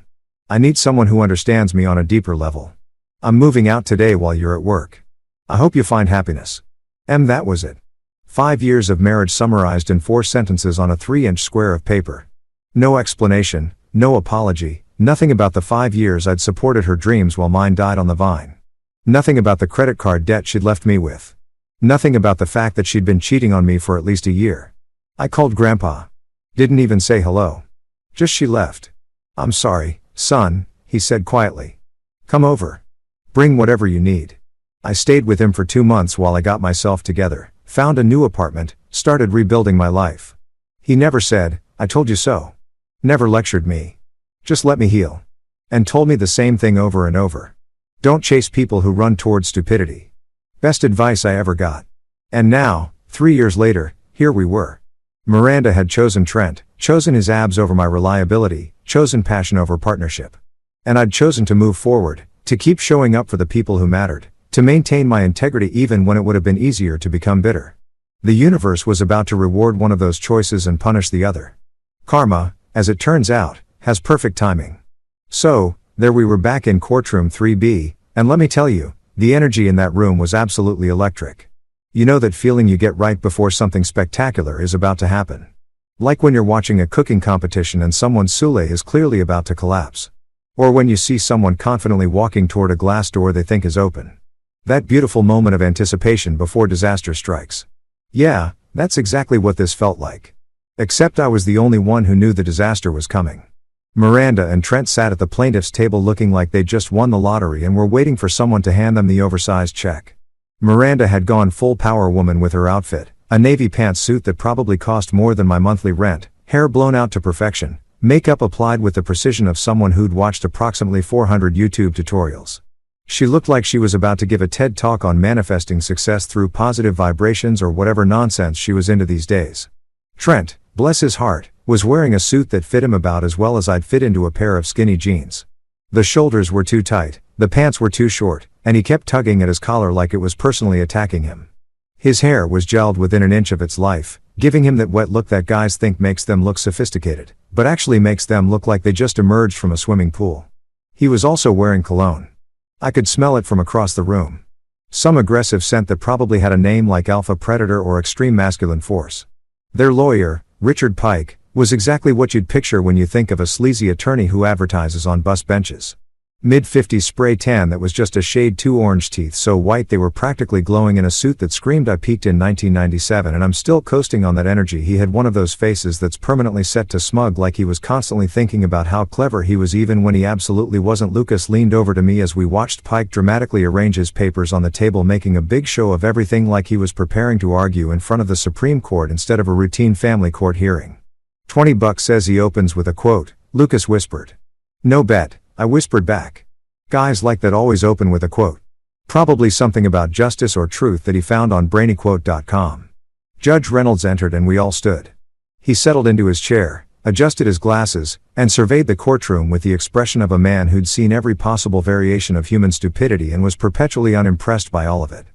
I need someone who understands me on a deeper level. I'm moving out today while you're at work. I hope you find happiness. That was it. 5 years of marriage summarized in 4 sentences on a 3-inch square of paper. No explanation, no apology, nothing about the 5 years I'd supported her dreams while mine died on the vine. Nothing about the credit card debt she'd left me with. Nothing about the fact that she'd been cheating on me for at least a year. I called Grandpa. Didn't even say hello. Just she left. "I'm sorry, son," he said quietly. "Come over. Bring whatever you need." I stayed with him for 2 months while I got myself together, found a new apartment, started rebuilding my life. He never said, "I told you so." Never lectured me. Just let me heal. And told me the same thing over and over. Don't chase people who run towards stupidity. Best advice I ever got. And now, 3 years later, here we were. Miranda had chosen Trent, chosen his abs over my reliability, chosen passion over partnership. And I'd chosen to move forward, to keep showing up for the people who mattered, to maintain my integrity even when it would have been easier to become bitter. The universe was about to reward one of those choices and punish the other. Karma, as it turns out, has perfect timing. So, there we were back in courtroom 3B, and let me tell you, the energy in that room was absolutely electric. You know that feeling you get right before something spectacular is about to happen. Like when you're watching a cooking competition and someone's soulé is clearly about to collapse. Or when you see someone confidently walking toward a glass door they think is open. That beautiful moment of anticipation before disaster strikes. Yeah, that's exactly what this felt like. Except I was the only one who knew the disaster was coming. Miranda and Trent sat at the plaintiff's table looking like they'd just won the lottery and were waiting for someone to hand them the oversized check. Miranda had gone full power woman with her outfit, a navy pantsuit that probably cost more than my monthly rent, hair blown out to perfection, makeup applied with the precision of someone who'd watched approximately 400 YouTube tutorials. She looked like she was about to give a TED talk on manifesting success through positive vibrations or whatever nonsense she was into these days. Trent, bless his heart, was wearing a suit that fit him about as well as I'd fit into a pair of skinny jeans. The shoulders were too tight, the pants were too short, and he kept tugging at his collar like it was personally attacking him. His hair was gelled within an inch of its life, giving him that wet look that guys think makes them look sophisticated, but actually makes them look like they just emerged from a swimming pool. He was also wearing cologne. I could smell it from across the room. Some aggressive scent that probably had a name like Alpha Predator or Extreme Masculine Force. Their lawyer, Richard Pike, was exactly what you'd picture when you think of a sleazy attorney who advertises on bus benches. Mid-50s spray tan that was just a shade too orange, teeth so white they were practically glowing, in a suit that screamed I peaked in 1997 and I'm still coasting on that energy. He had one of those faces that's permanently set to smug, like he was constantly thinking about how clever he was even when he absolutely wasn't. Lucas leaned over to me as we watched Pike dramatically arrange his papers on the table, making a big show of everything like he was preparing to argue in front of the Supreme Court instead of a routine family court hearing. $20 says he opens with a quote, Lucas whispered. No bet, I whispered back. Guys like that always open with a quote. Probably something about justice or truth that he found on brainyquote.com. Judge Reynolds entered and we all stood. He settled into his chair, adjusted his glasses, and surveyed the courtroom with the expression of a man who'd seen every possible variation of human stupidity and was perpetually unimpressed by all of it.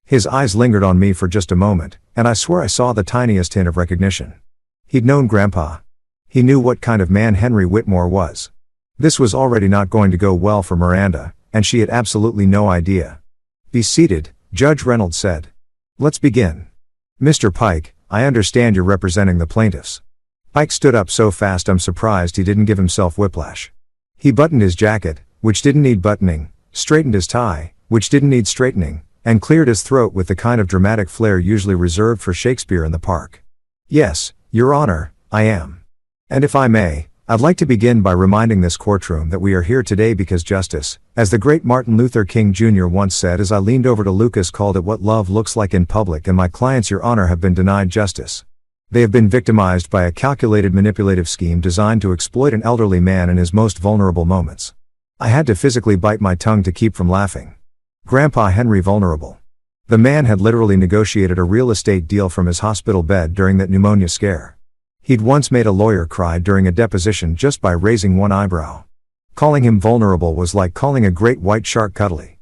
His eyes lingered on me for just a moment, and I swear I saw the tiniest hint of recognition. He'd known Grandpa. He knew what kind of man Henry Whitmore was. This was already not going to go well for Miranda, and she had absolutely no idea. Be seated, Judge Reynolds said. Let's begin. Mr. Pike, I understand you're representing the plaintiffs. Pike stood up so fast I'm surprised he didn't give himself whiplash. He buttoned his jacket, which didn't need buttoning, straightened his tie, which didn't need straightening, and cleared his throat with the kind of dramatic flair usually reserved for Shakespeare in the park. Yes, Your Honor, I am. And if I may, I'd like to begin by reminding this courtroom that we are here today because justice, as the great Martin Luther King Jr. once said as I leaned over to Lucas, called it what love looks like in public, and my clients, Your Honor, have been denied justice. They have been victimized by a calculated manipulative scheme designed to exploit an elderly man in his most vulnerable moments. I had to physically bite my tongue to keep from laughing. Grandpa Henry vulnerable. The man had literally negotiated a real estate deal from his hospital bed during that pneumonia scare. He'd once made a lawyer cry during a deposition just by raising one eyebrow. Calling him vulnerable was like calling a great white shark cuddly.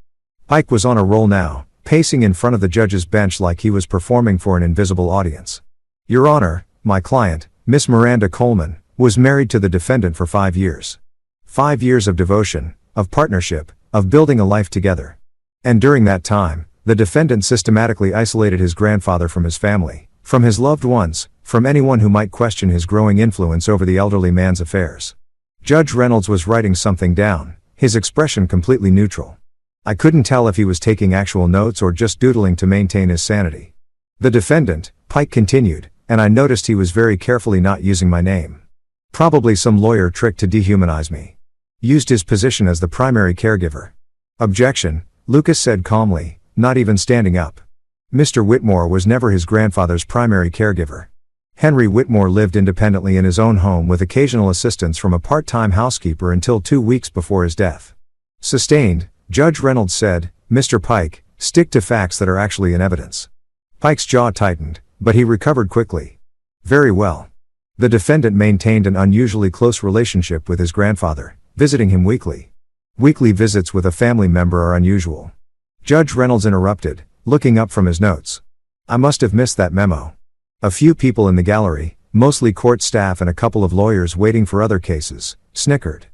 Pike was on a roll now, pacing in front of the judge's bench like he was performing for an invisible audience. Your Honor, my client, Miss Miranda Coleman, was married to the defendant for 5 years. 5 years of devotion, of partnership, of building a life together. And during that time, the defendant systematically isolated his grandfather from his family, from his loved ones, from anyone who might question his growing influence over the elderly man's affairs. Judge Reynolds was writing something down, his expression completely neutral. I couldn't tell if he was taking actual notes or just doodling to maintain his sanity. The defendant, Pike continued, and I noticed he was very carefully not using my name. Probably some lawyer trick to dehumanize me. Used his position as the primary caregiver. Objection, Lucas said calmly, not even standing up. Mr. Whitmore was never his grandfather's primary caregiver. Henry Whitmore lived independently in his own home with occasional assistance from a part-time housekeeper until 2 weeks before his death. Sustained, Judge Reynolds said, Mr. Pike, stick to facts that are actually in evidence. Pike's jaw tightened, but he recovered quickly. Very well. The defendant maintained an unusually close relationship with his grandfather, visiting him weekly. Weekly visits with a family member are unusual. Judge Reynolds interrupted, looking up from his notes. I must have missed that memo. A few people in the gallery, mostly court staff and a couple of lawyers waiting for other cases, snickered.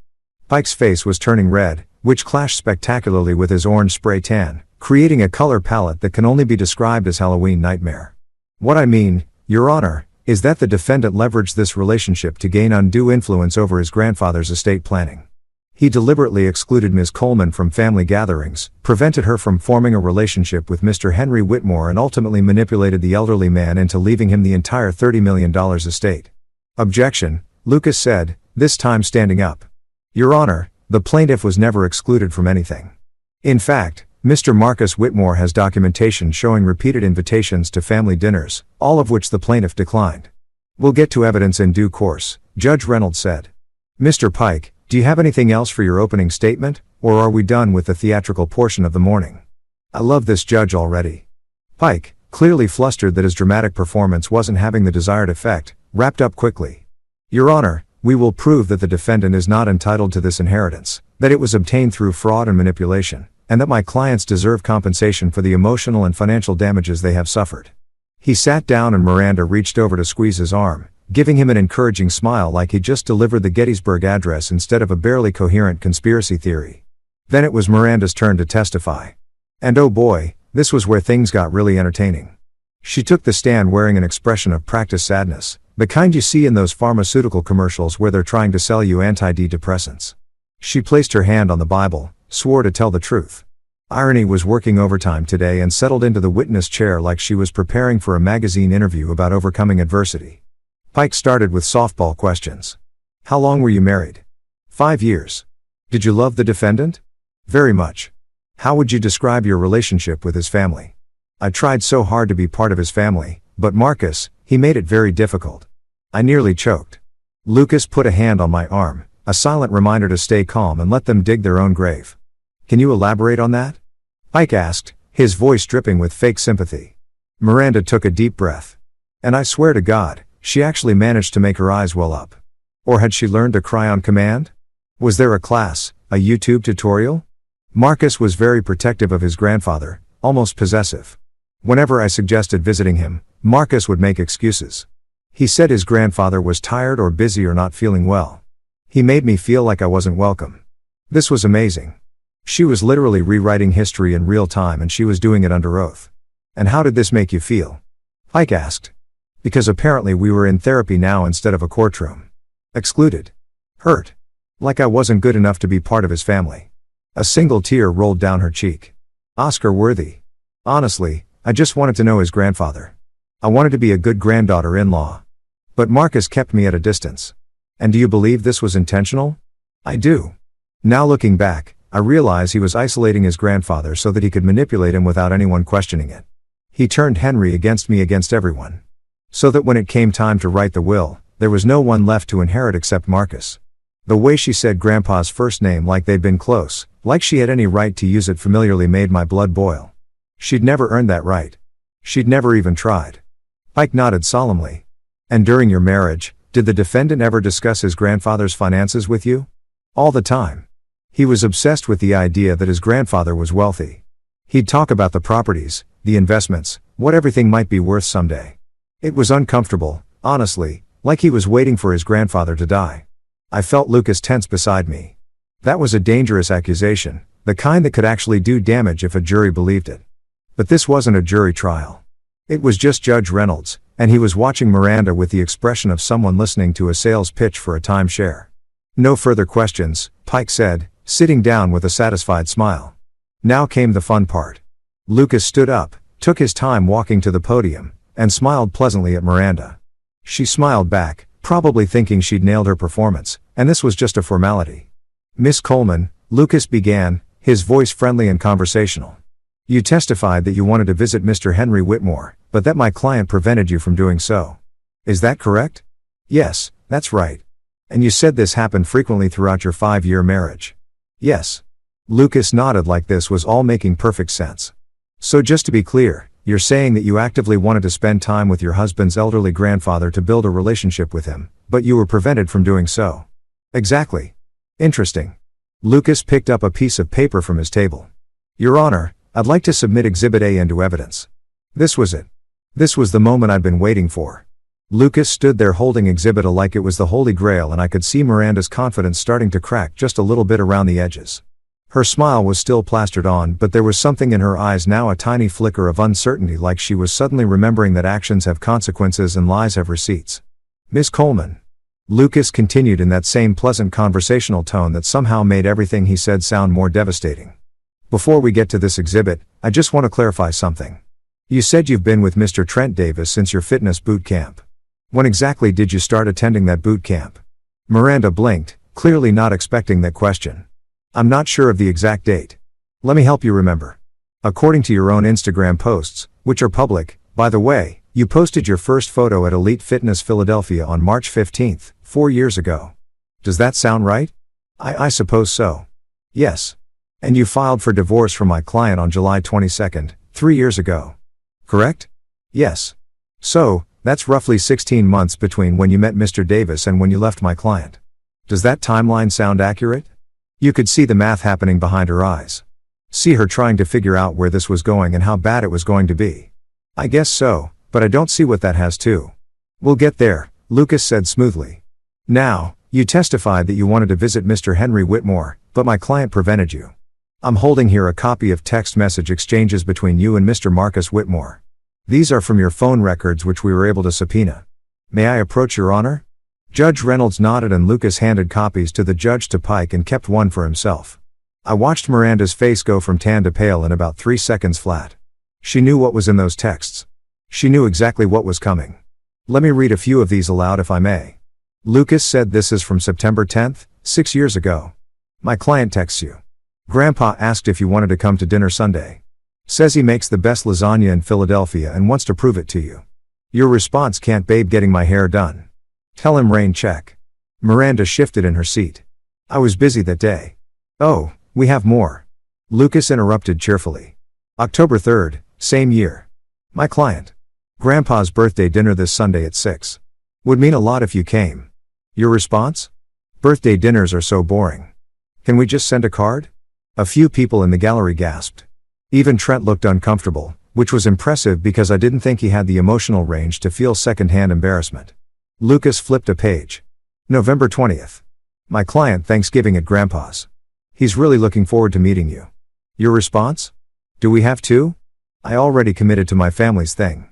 Pike's face was turning red, which clashed spectacularly with his orange spray tan, creating a color palette that can only be described as Halloween nightmare. What I mean, Your Honor, is that the defendant leveraged this relationship to gain undue influence over his grandfather's estate planning. He deliberately excluded Ms. Coleman from family gatherings, prevented her from forming a relationship with Mr. Henry Whitmore and ultimately manipulated the elderly man into leaving him the entire $30 million estate. Objection, Lucas said, this time standing up. Your Honor, the plaintiff was never excluded from anything. In fact, Mr. Marcus Whitmore has documentation showing repeated invitations to family dinners, all of which the plaintiff declined. We'll get to evidence in due course, Judge Reynolds said. Mr. Pike, do you have anything else for your opening statement, or are we done with the theatrical portion of the morning? I love this judge already. Pike, clearly flustered that his dramatic performance wasn't having the desired effect, wrapped up quickly. Your Honor, we will prove that the defendant is not entitled to this inheritance, that it was obtained through fraud and manipulation, and that my clients deserve compensation for the emotional and financial damages they have suffered. He sat down and Miranda reached over to squeeze his arm, giving him an encouraging smile like he just delivered the Gettysburg Address instead of a barely coherent conspiracy theory. Then it was Miranda's turn to testify. And oh boy, this was where things got really entertaining. She took the stand wearing an expression of practiced sadness, the kind you see in those pharmaceutical commercials where they're trying to sell you antidepressants. She placed her hand on the Bible, swore to tell the truth. Irony was working overtime today and settled into the witness chair like she was preparing for a magazine interview about overcoming adversity. Pike started with softball questions. How long were you married? 5 years. Did you love the defendant? Very much. How would you describe your relationship with his family? I tried so hard to be part of his family, but Marcus, he made it very difficult. I nearly choked. Lucas put a hand on my arm, a silent reminder to stay calm and let them dig their own grave. Can you elaborate on that? Pike asked, his voice dripping with fake sympathy. Miranda took a deep breath. And I swear to God, she actually managed to make her eyes well up. Or had she learned to cry on command? Was there a class, a YouTube tutorial? Marcus was very protective of his grandfather, almost possessive. Whenever I suggested visiting him, Marcus would make excuses. He said his grandfather was tired or busy or not feeling well. He made me feel like I wasn't welcome. This was amazing. She was literally rewriting history in real time and she was doing it under oath. And how did this make you feel? Pike asked. Because apparently we were in therapy now instead of a courtroom. Excluded. Hurt. Like I wasn't good enough to be part of his family. A single tear rolled down her cheek. Oscar worthy. Honestly, I just wanted to know his grandfather. I wanted to be a good granddaughter-in-law. But Marcus kept me at a distance. And do you believe this was intentional? I do. Now looking back, I realize he was isolating his grandfather so that he could manipulate him without anyone questioning it. He turned Henry against me against everyone. So that when it came time to write the will, there was no one left to inherit except Marcus. The way she said Grandpa's first name like they'd been close, like she had any right to use it familiarly made my blood boil. She'd never earned that right. She'd never even tried. Pike nodded solemnly. And during your marriage, did the defendant ever discuss his grandfather's finances with you? All the time. He was obsessed with the idea that his grandfather was wealthy. He'd talk about the properties, the investments, what everything might be worth someday. It was uncomfortable, honestly, like he was waiting for his grandfather to die. I felt Lucas tense beside me. That was a dangerous accusation, the kind that could actually do damage if a jury believed it. But this wasn't a jury trial. It was just Judge Reynolds, and he was watching Miranda with the expression of someone listening to a sales pitch for a timeshare. No further questions, Pike said, sitting down with a satisfied smile. Now came the fun part. Lucas stood up, took his time walking to the podium, and smiled pleasantly at Miranda. She smiled back, probably thinking she'd nailed her performance, and this was just a formality. "Miss Coleman," Lucas began, his voice friendly and conversational. "You testified that you wanted to visit Mr. Henry Whitmore, but that my client prevented you from doing so. Is that correct?" "Yes, that's right." "And you said this happened frequently throughout your 5-year marriage." "Yes." Lucas nodded like this was all making perfect sense. "So just to be clear, you're saying that you actively wanted to spend time with your husband's elderly grandfather to build a relationship with him, but you were prevented from doing so." "Exactly." "Interesting." Lucas picked up a piece of paper from his table. "Your Honor, I'd like to submit Exhibit A into evidence." This was it. This was the moment I'd been waiting for. Lucas stood there holding Exhibit A like it was the Holy Grail, and I could see Miranda's confidence starting to crack just a little bit around the edges. Her smile was still plastered on, but there was something in her eyes now, a tiny flicker of uncertainty, like she was suddenly remembering that actions have consequences and lies have receipts. "Miss Coleman." Lucas continued in that same pleasant conversational tone that somehow made everything he said sound more devastating. "Before we get to this exhibit, I just want to clarify something. You said you've been with Mr. Trent Davis since your fitness boot camp. When exactly did you start attending that boot camp?" Miranda blinked, clearly not expecting that question. "I'm not sure of the exact date. Let me help you remember. According to your own Instagram posts, which are public, by the way, you posted your first photo at Elite Fitness Philadelphia on March 15th, 4 years ago. Does that sound right?" I suppose so." "Yes. And you filed for divorce from my client on July 22nd, 3 years ago. Correct?" "Yes. So, that's roughly 16 months between when you met Mr. Davis and when you left my client. Does that timeline sound accurate?" You could see the math happening behind her eyes. See her trying to figure out where this was going and how bad it was going to be. "I guess so, but I don't see what that has to." "We'll get there," Lucas said smoothly. "Now, you testified that you wanted to visit Mr. Henry Whitmore, but my client prevented you. I'm holding here a copy of text message exchanges between you and Mr. Marcus Whitmore. These are from your phone records, which we were able to subpoena. May I approach, Your Honor?" Judge Reynolds nodded, and Lucas handed copies to the judge to Pike and kept one for himself. I watched Miranda's face go from tan to pale in about 3 seconds flat. She knew what was in those texts. She knew exactly what was coming. "Let me read a few of these aloud if I may." Lucas said, "This is from September 10th, 6 years ago. My client texts you. Grandpa asked if you wanted to come to dinner Sunday. Says he makes the best lasagna in Philadelphia and wants to prove it to you. Your response, can't babe getting my hair done. Tell him rain check." Miranda shifted in her seat. "I was busy that day." "Oh, we have more." Lucas interrupted cheerfully. "October 3rd, same year. My client. Grandpa's birthday dinner this Sunday at 6. Would mean a lot if you came. Your response? Birthday dinners are so boring. Can we just send a card?" A few people in the gallery gasped. Even Trent looked uncomfortable, which was impressive because I didn't think he had the emotional range to feel secondhand embarrassment. Lucas flipped a page. "November 20th. My client Thanksgiving at Grandpa's. He's really looking forward to meeting you. Your response? Do we have to? I already committed to my family's thing."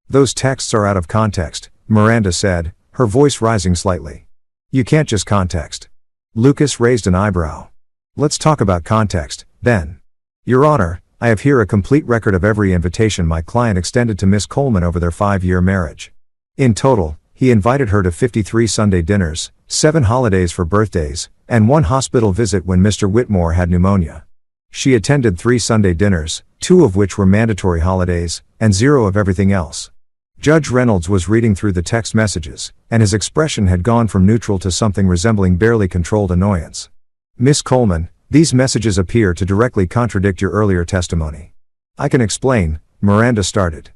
"Those texts are out of context," Miranda said, her voice rising slightly. "You can't just context." Lucas raised an eyebrow. "Let's talk about context, then. Your Honor, I have here a complete record of every invitation my client extended to Miss Coleman over their 5-year marriage. In total, he invited her to 53 Sunday dinners, 7 holidays for birthdays, and 1 hospital visit when Mr. Whitmore had pneumonia. She attended 3 Sunday dinners, 2 of which were mandatory holidays, and 0 of everything else." Judge Reynolds was reading through the text messages, and his expression had gone from neutral to something resembling barely controlled annoyance. "Miss Coleman, these messages appear to directly contradict your earlier testimony." "I can explain," Miranda started.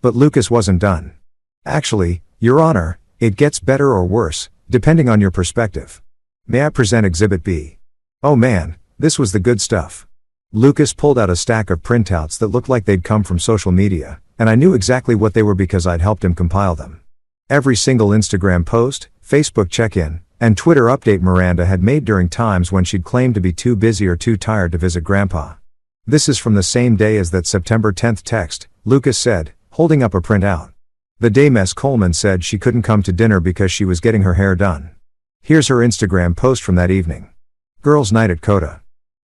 But Lucas wasn't done. "Actually, Your Honor, it gets better or worse, depending on your perspective. May I present Exhibit B?" Oh man, this was the good stuff. Lucas pulled out a stack of printouts that looked like they'd come from social media, and I knew exactly what they were because I'd helped him compile them. Every single Instagram post, Facebook check-in, and Twitter update Miranda had made during times when she'd claimed to be too busy or too tired to visit Grandpa. "This is from the same day as that September 10th text," Lucas said, holding up a printout. "The day Miss Coleman said she couldn't come to dinner because she was getting her hair done. Here's her Instagram post from that evening. Girls' night at Coda.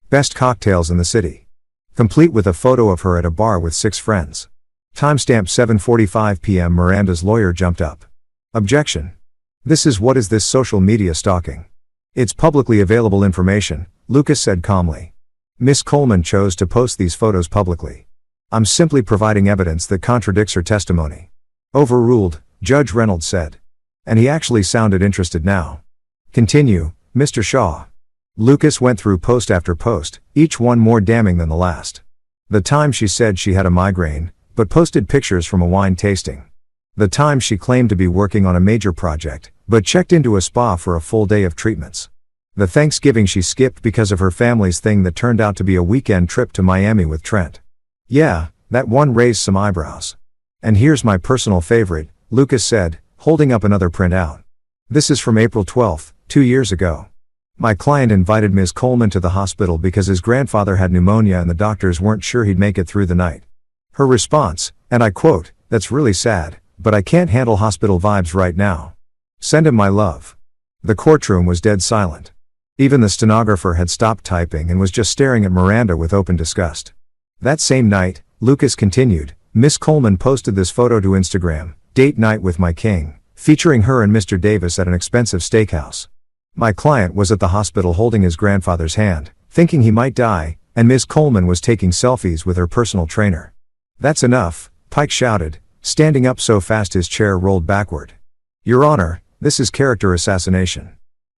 Best cocktails in the city. Complete with a photo of her at a bar with 6 friends. Timestamp 7:45 p.m. Miranda's lawyer jumped up. Objection. This is social media stalking? It's publicly available information, Lucas said calmly. Miss Coleman chose to post these photos publicly. I'm simply providing evidence that contradicts her testimony. Overruled, Judge Reynolds said. And he actually sounded interested now. Continue, Mr. Shaw. Lucas went through post after post, each one more damning than the last. The time she said she had a migraine, but posted pictures from a wine tasting. The time she claimed to be working on a major project, but checked into a spa for a full day of treatments. The Thanksgiving she skipped because of her family's thing that turned out to be a weekend trip to Miami with Trent. Yeah, that one raised some eyebrows. And here's my personal favorite, Lucas said, holding up another printout. This is from April 12, 2 years ago. My client invited Ms. Coleman to the hospital because his grandfather had pneumonia and the doctors weren't sure he'd make it through the night. Her response, and I quote, "That's really sad, but I can't handle hospital vibes right now. Send him my love." The courtroom was dead silent. Even the stenographer had stopped typing and was just staring at Miranda with open disgust. That same night, Lucas continued, Miss Coleman posted this photo to Instagram, "Date night with my king," featuring her and Mr. Davis at an expensive steakhouse. My client was at the hospital holding his grandfather's hand, thinking he might die, and Miss Coleman was taking selfies with her personal trainer. That's enough, Pike shouted, standing up so fast his chair rolled backward. Your Honor, this is character assassination.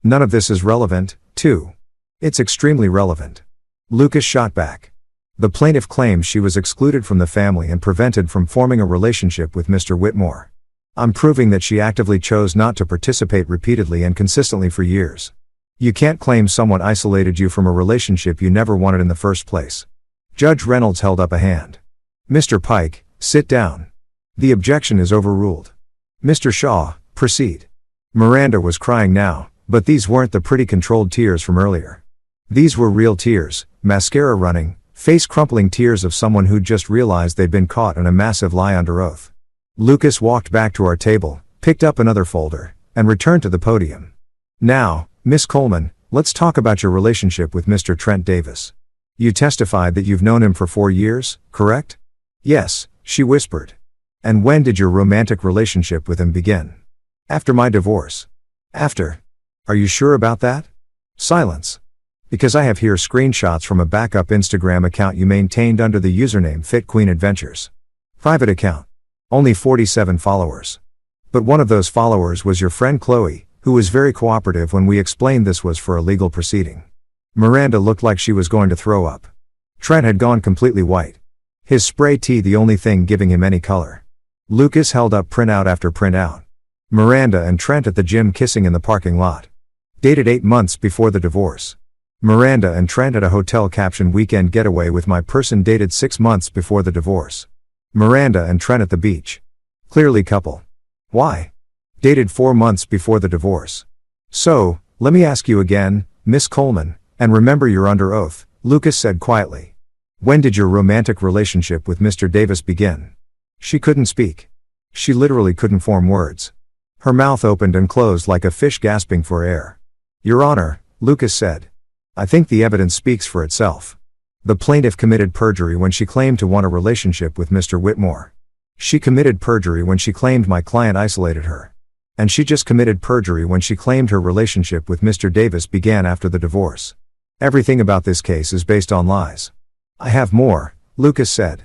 None of this is relevant, too. It's extremely relevant. Lucas shot back. The plaintiff claims she was excluded from the family and prevented from forming a relationship with Mr. Whitmore. I'm proving that she actively chose not to participate repeatedly and consistently for years. You can't claim someone isolated you from a relationship you never wanted in the first place. Judge Reynolds held up a hand. Mr. Pike, sit down. The objection is overruled. Mr. Shaw, proceed. Miranda was crying now, but these weren't the pretty controlled tears from earlier. These were real tears, mascara running, face crumpling tears of someone who'd just realized they'd been caught in a massive lie under oath. Lucas walked back to our table, picked up another folder, and returned to the podium. Now, Miss Coleman, let's talk about your relationship with Mr. Trent Davis. You testified that you've known him for 4 years, correct? Yes, she whispered. And when did your romantic relationship with him begin? After my divorce. After. Are you sure about that? Silence. Because I have here screenshots from a backup Instagram account you maintained under the username Fit Queen Adventures. Private account. Only 47 followers. But one of those followers was your friend Chloe, who was very cooperative when we explained this was for a legal proceeding. Miranda looked like she was going to throw up. Trent had gone completely white. His spray tea the only thing giving him any color. Lucas held up printout after printout. Miranda and Trent at the gym kissing in the parking lot. Dated 8 months before the divorce. Miranda and Trent at a hotel captioned weekend getaway with my person dated 6 months before the divorce. Miranda and Trent at the beach. Clearly couple. Why? Dated 4 months before the divorce. So, let me ask you again, Miss Coleman, and remember you're under oath, Lucas said quietly. When did your romantic relationship with Mr. Davis begin? She couldn't speak. She literally couldn't form words. Her mouth opened and closed like a fish gasping for air. Your Honor, Lucas said. I think the evidence speaks for itself. The plaintiff committed perjury when she claimed to want a relationship with Mr. Whitmore. She committed perjury when she claimed my client isolated her. And she just committed perjury when she claimed her relationship with Mr. Davis began after the divorce. Everything about this case is based on lies. I have more, Lucas said.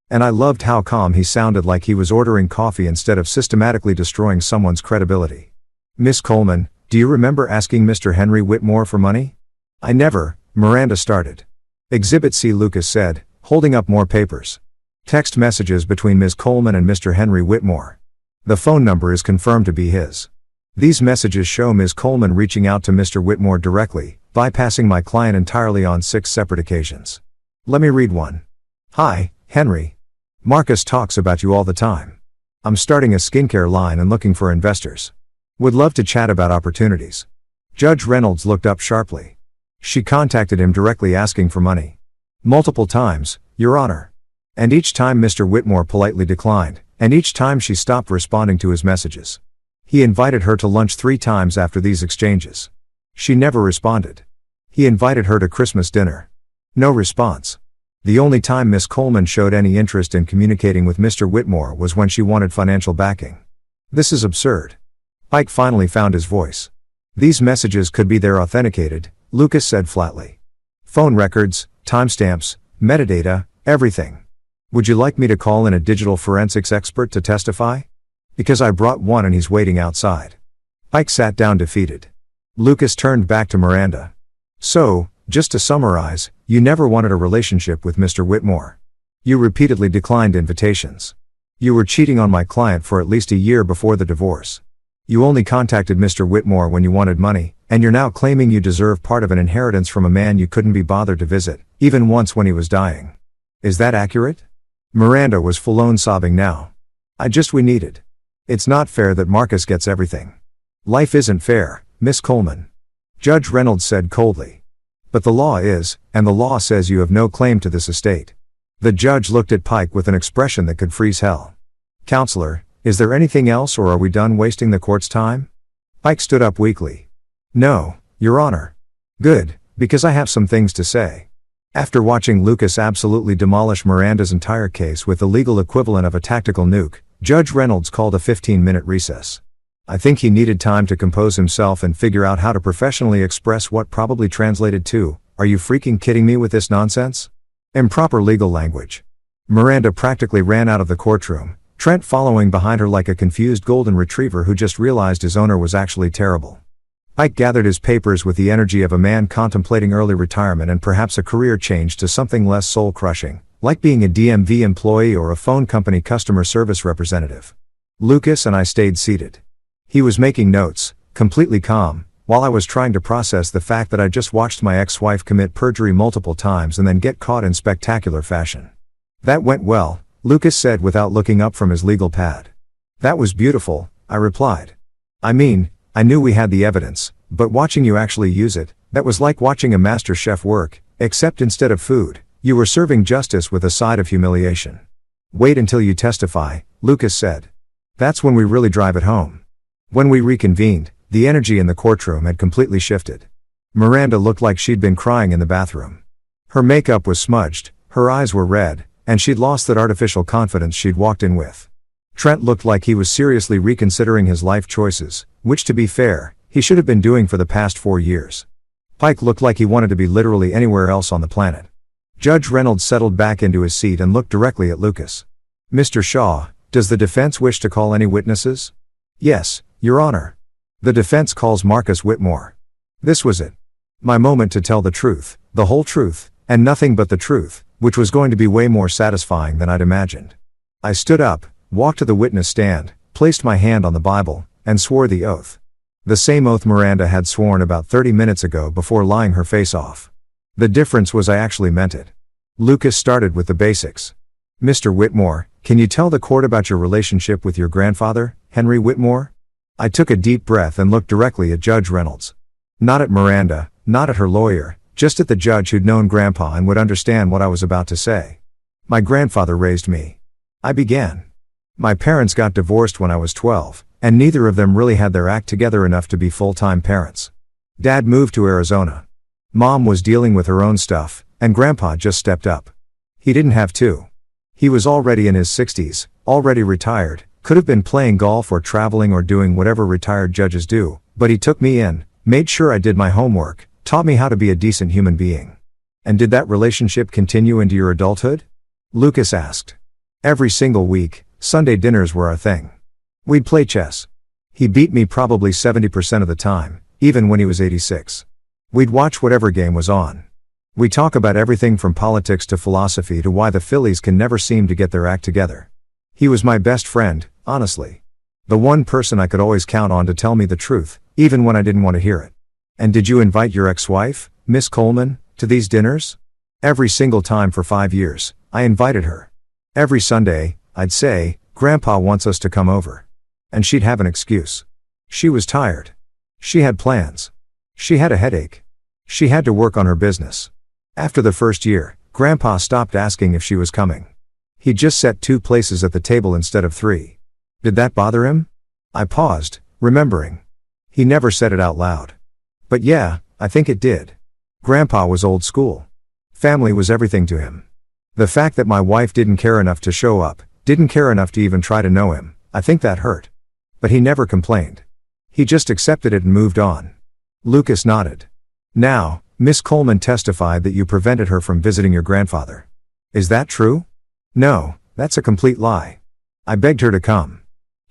And I loved how calm he sounded, like he was ordering coffee instead of systematically destroying someone's credibility. Miss Coleman, do you remember asking Mr. Henry Whitmore for money? I never, Miranda started. Exhibit C, Lucas said, holding up more papers. Text messages between Ms. Coleman and Mr. Henry Whitmore. The phone number is confirmed to be his. These messages show Ms. Coleman reaching out to Mr. Whitmore directly, bypassing my client entirely on 6 separate occasions. Let me read one. Hi, Henry. Marcus talks about you all the time. I'm starting a skincare line and looking for investors. Would love to chat about opportunities. Judge Reynolds looked up sharply. She contacted him directly asking for money. Multiple times, Your Honor. And each time Mr. Whitmore politely declined, and each time she stopped responding to his messages. He invited her to lunch 3 times after these exchanges. She never responded. He invited her to Christmas dinner. No response. The only time Miss Coleman showed any interest in communicating with Mr. Whitmore was when she wanted financial backing. This is absurd. Pike finally found his voice. These messages could be there authenticated, Lucas said flatly. Phone records, timestamps, metadata, everything. Would you like me to call in a digital forensics expert to testify? Because I brought one and he's waiting outside. Pike sat down defeated. Lucas turned back to Miranda. So, just to summarize, you never wanted a relationship with Mr. Whitmore. You repeatedly declined invitations. You were cheating on my client for at least a year before the divorce. You only contacted Mr. Whitmore when you wanted money, and you're now claiming you deserve part of an inheritance from a man you couldn't be bothered to visit, even once when he was dying. Is that accurate? Miranda was full-on sobbing now. We needed. It's not fair that Marcus gets everything. Life isn't fair, Miss Coleman. Judge Reynolds said coldly. But the law is, and the law says you have no claim to this estate. The judge looked at Pike with an expression that could freeze hell. Counselor, is there anything else or are we done wasting the court's time? Pike stood up weakly. No, Your Honor. Good, because I have some things to say. After watching Lucas absolutely demolish Miranda's entire case with the legal equivalent of a tactical nuke, Judge Reynolds called a 15-minute recess. I think he needed time to compose himself and figure out how to professionally express what probably translated to, "Are you freaking kidding me with this nonsense?" Improper legal language. Miranda practically ran out of the courtroom, Trent following behind her like a confused golden retriever who just realized his owner was actually terrible. Pike gathered his papers with the energy of a man contemplating early retirement and perhaps a career change to something less soul-crushing, like being a DMV employee or a phone company customer service representative. Lucas and I stayed seated. He was making notes, completely calm, while I was trying to process the fact that I just watched my ex-wife commit perjury multiple times and then get caught in spectacular fashion. That went well, Lucas said without looking up from his legal pad. That was beautiful, I replied. I mean, I knew we had the evidence, but watching you actually use it, that was like watching a master chef work, except instead of food, you were serving justice with a side of humiliation. Wait until you testify, Lucas said. That's when we really drive it home. When we reconvened, the energy in the courtroom had completely shifted. Miranda looked like she'd been crying in the bathroom. Her makeup was smudged, her eyes were red, and she'd lost that artificial confidence she'd walked in with. Trent looked like he was seriously reconsidering his life choices, which to be fair, he should have been doing for the past 4 years. Pike looked like he wanted to be literally anywhere else on the planet. Judge Reynolds settled back into his seat and looked directly at Lucas. Mr. Shaw, does the defense wish to call any witnesses? Yes, Your Honor. The defense calls Marcus Whitmore. This was it. My moment to tell the truth, the whole truth, and nothing but the truth, which was going to be way more satisfying than I'd imagined. I stood up, walked to the witness stand, placed my hand on the Bible, and swore the oath. The same oath Miranda had sworn about 30 minutes ago before lying her face off. The difference was I actually meant it. Lucas started with the basics. Mr. Whitmore, can you tell the court about your relationship with your grandfather, Henry Whitmore? I took a deep breath and looked directly at Judge Reynolds. Not at Miranda, not at her lawyer, just at the judge who'd known Grandpa and would understand what I was about to say. My grandfather raised me. I began. My parents got divorced when I was 12, and neither of them really had their act together enough to be full-time parents. Dad moved to Arizona. Mom was dealing with her own stuff, and Grandpa just stepped up. He didn't have to. He was already in his 60s, already retired, could have been playing golf or traveling or doing whatever retired judges do, but he took me in, made sure I did my homework, taught me how to be a decent human being. And did that relationship continue into your adulthood? Lucas asked. Every single week, Sunday dinners were our thing. We'd play chess. He beat me probably 70% of the time, even when he was 86. We'd watch whatever game was on. We talk about everything from politics to philosophy to why the Phillies can never seem to get their act together. He was my best friend, honestly. The one person I could always count on to tell me the truth, even when I didn't want to hear it. And did you invite your ex-wife, Miss Coleman, to these dinners? Every single time for 5 years, I invited her. Every Sunday, I'd say, Grandpa wants us to come over. And she'd have an excuse. She was tired. She had plans. She had a headache. She had to work on her business. After the first year, Grandpa stopped asking if she was coming. He just set 2 places at the table instead of 3. Did that bother him? I paused, remembering. He never said it out loud. But yeah, I think it did. Grandpa was old school. Family was everything to him. The fact that my wife didn't care enough to show up, didn't care enough to even try to know him, I think that hurt. But he never complained. He just accepted it and moved on. Lucas nodded. Now, Miss Coleman testified that you prevented her from visiting your grandfather. Is that true? No, that's a complete lie. I begged her to come.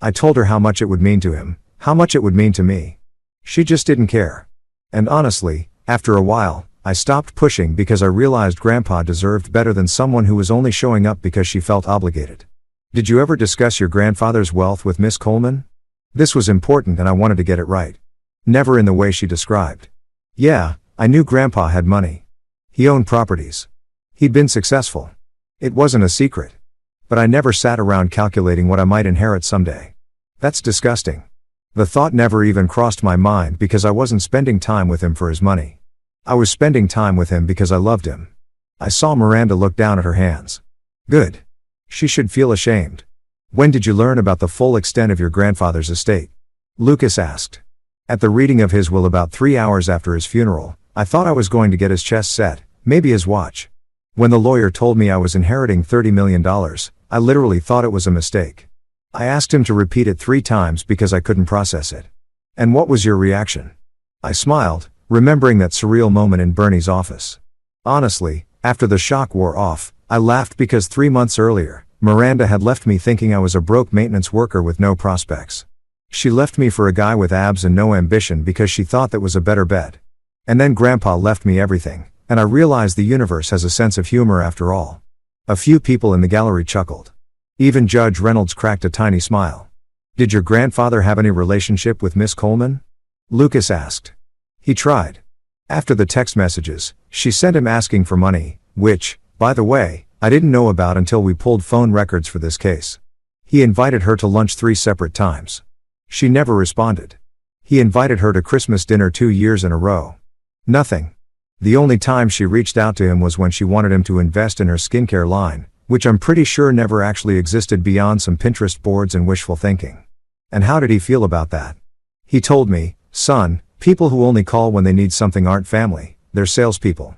I told her how much it would mean to him, how much it would mean to me. She just didn't care. And honestly, after a while, I stopped pushing because I realized Grandpa deserved better than someone who was only showing up because she felt obligated. Did you ever discuss your grandfather's wealth with Miss Coleman? This was important and I wanted to get it right. Never in the way she described. Yeah, I knew Grandpa had money. He owned properties. He'd been successful. It wasn't a secret. But I never sat around calculating what I might inherit someday. That's disgusting. The thought never even crossed my mind because I wasn't spending time with him for his money. I was spending time with him because I loved him. I saw Miranda look down at her hands. Good. She should feel ashamed. When did you learn about the full extent of your grandfather's estate? Lucas asked. At the reading of his will about 3 hours after his funeral, I thought I was going to get his chest set, maybe his watch. When the lawyer told me I was inheriting $30 million, I literally thought it was a mistake. I asked him to repeat it 3 times because I couldn't process it. And what was your reaction? I smiled, remembering that surreal moment in Bernie's office. Honestly, after the shock wore off, I laughed because 3 months earlier, Miranda had left me thinking I was a broke maintenance worker with no prospects. She left me for a guy with abs and no ambition because she thought that was a better bet. And then Grandpa left me everything, and I realized the universe has a sense of humor after all. A few people in the gallery chuckled. Even Judge Reynolds cracked a tiny smile. Did your grandfather have any relationship with Miss Coleman? Lucas asked. He tried. After the text messages, she sent him asking for money, which, by the way, I didn't know about until we pulled phone records for this case. He invited her to lunch 3 separate times. She never responded. He invited her to Christmas dinner 2 years in a row. Nothing. The only time she reached out to him was when she wanted him to invest in her skincare line, which I'm pretty sure never actually existed beyond some Pinterest boards and wishful thinking. And how did he feel about that? He told me, son, people who only call when they need something aren't family, they're salespeople.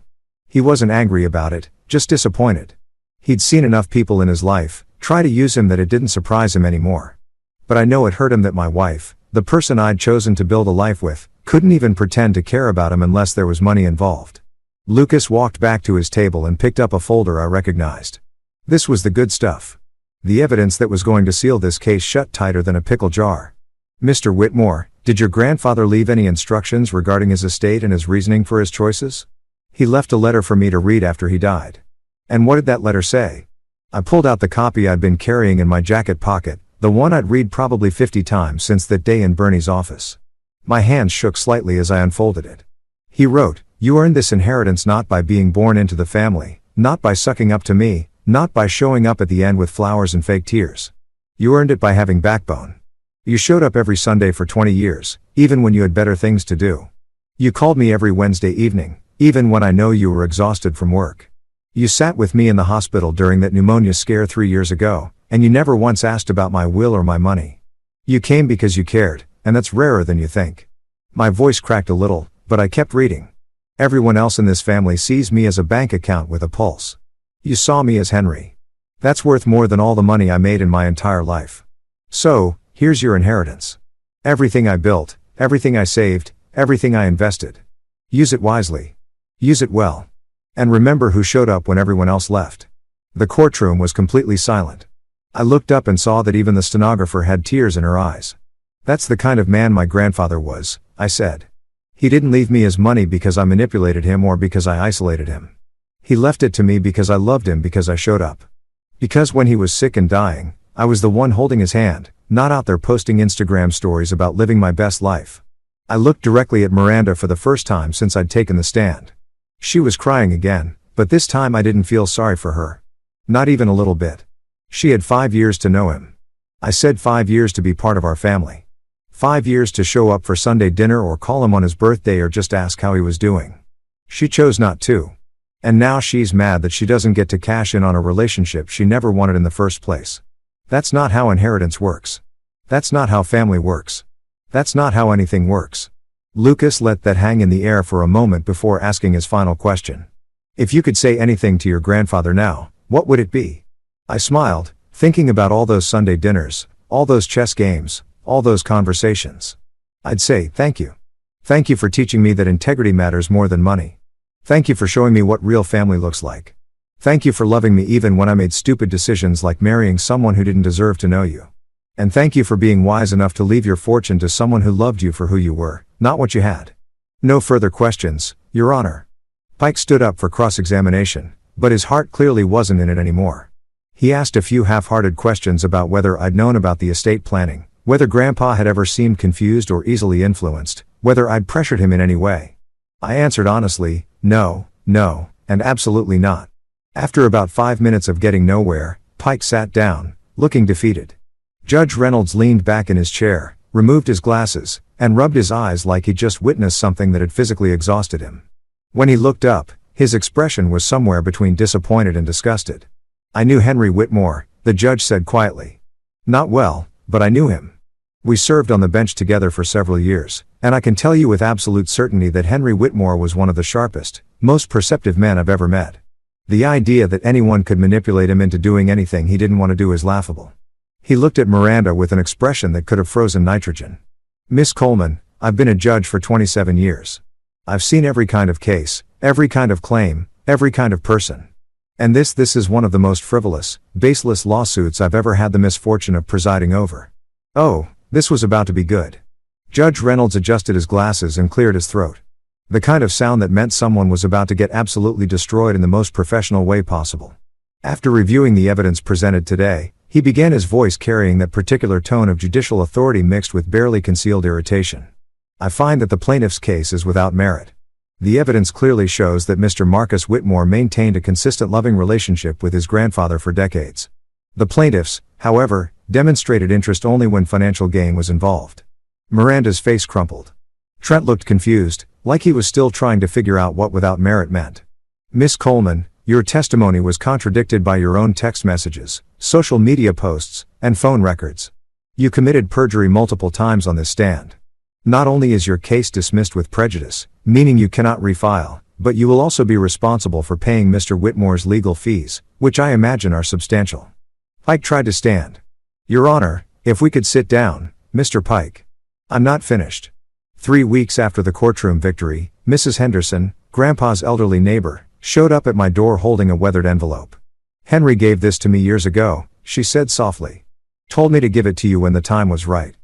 He wasn't angry about it, just disappointed. He'd seen enough people in his life try to use him that it didn't surprise him anymore. But I know it hurt him that my wife, the person I'd chosen to build a life with, couldn't even pretend to care about him unless there was money involved. Lucas walked back to his table and picked up a folder I recognized. This was the good stuff. The evidence that was going to seal this case shut tighter than a pickle jar. Mr. Whitmore, did your grandfather leave any instructions regarding his estate and his reasoning for his choices? He left a letter for me to read after he died. And what did that letter say? I pulled out the copy I'd been carrying in my jacket pocket, the one I'd read probably 50 times since that day in Bernie's office. My hands shook slightly as I unfolded it. He wrote, "You earned this inheritance not by being born into the family, not by sucking up to me, not by showing up at the end with flowers and fake tears. You earned it by having backbone. You showed up every Sunday for 20 years, even when you had better things to do. You called me every Wednesday evening, even when I know you were exhausted from work. You sat with me in the hospital during that pneumonia scare 3 years ago, and you never once asked about my will or my money. You came because you cared, and that's rarer than you think." My voice cracked a little, but I kept reading. "Everyone else in this family sees me as a bank account with a pulse. You saw me as Henry. That's worth more than all the money I made in my entire life. So, here's your inheritance. Everything I built, everything I saved, everything I invested. Use it wisely. Use it well. And remember who showed up when everyone else left." The courtroom was completely silent. I looked up and saw that even the stenographer had tears in her eyes. "That's the kind of man my grandfather was," I said. "He didn't leave me his money because I manipulated him or because I isolated him. He left it to me because I loved him, because I showed up. Because when he was sick and dying, I was the one holding his hand, not out there posting Instagram stories about living my best life." I looked directly at Miranda for the first time since I'd taken the stand. She was crying again, but this time I didn't feel sorry for her. Not even a little bit. She had 5 years to know him. I said 5 years to be part of our family. 5 years to show up for Sunday dinner or call him on his birthday or just ask how he was doing. She chose not to. And now she's mad that she doesn't get to cash in on a relationship she never wanted in the first place. That's not how inheritance works. That's not how family works. That's not how anything works. Lucas let that hang in the air for a moment before asking his final question. "If you could say anything to your grandfather now, What would it be? I smiled, thinking about all those Sunday dinners, all those chess games, all those conversations. I'd say, thank you. Thank you for teaching me that integrity matters more than money. Thank you for showing me what real family looks like. Thank you for loving me even when I made stupid decisions like marrying someone who didn't deserve to know you. And thank you for being wise enough to leave your fortune to someone who loved you for who you were, not what you had. No further questions, Your Honor. Pike stood up for cross-examination, but his heart clearly wasn't in it anymore. He asked a few half-hearted questions about whether I'd known about the estate planning, whether Grandpa had ever seemed confused or easily influenced, whether I'd pressured him in any way. I answered honestly, no, and absolutely not. After about 5 minutes of getting nowhere, Pike sat down, looking defeated. Judge Reynolds leaned back in his chair, removed his glasses, and rubbed his eyes like he'd just witnessed something that had physically exhausted him. When he looked up, his expression was somewhere between disappointed and disgusted. I knew Henry Whitmore, the judge said quietly. Not well, but I knew him. We served on the bench together for several years, and I can tell you with absolute certainty that Henry Whitmore was one of the sharpest, most perceptive men I've ever met. The idea that anyone could manipulate him into doing anything he didn't want to do is laughable. He looked at Miranda with an expression that could have frozen nitrogen. Miss Coleman, I've been a judge for 27 years. I've seen every kind of case, every kind of claim, every kind of person. And this is one of the most frivolous, baseless lawsuits I've ever had the misfortune of presiding over. Oh, this was about to be good. Judge Reynolds adjusted his glasses and cleared his throat. The kind of sound that meant someone was about to get absolutely destroyed in the most professional way possible. After reviewing the evidence presented today, he began, his voice carrying that particular tone of judicial authority mixed with barely concealed irritation. I find that the plaintiff's case is without merit. The evidence clearly shows that Mr. Marcus Whitmore maintained a consistent loving relationship with his grandfather for decades. The plaintiffs, however, demonstrated interest only when financial gain was involved. Miranda's face crumpled. Trent looked confused, like he was still trying to figure out what without merit meant. Miss Coleman, your testimony was contradicted by your own text messages, social media posts, and phone records. You committed perjury multiple times on this stand. Not only is your case dismissed with prejudice, meaning you cannot refile, but you will also be responsible for paying Mr. Whitmore's legal fees, which I imagine are substantial. Pike tried to stand. Your Honor, if we could sit down, Mr. Pike. I'm not finished. 3 weeks after the courtroom victory, Mrs. Henderson, Grandpa's elderly neighbor, showed up at my door holding a weathered envelope. Henry gave this to me years ago, she said softly. Told me to give it to you when the time was right.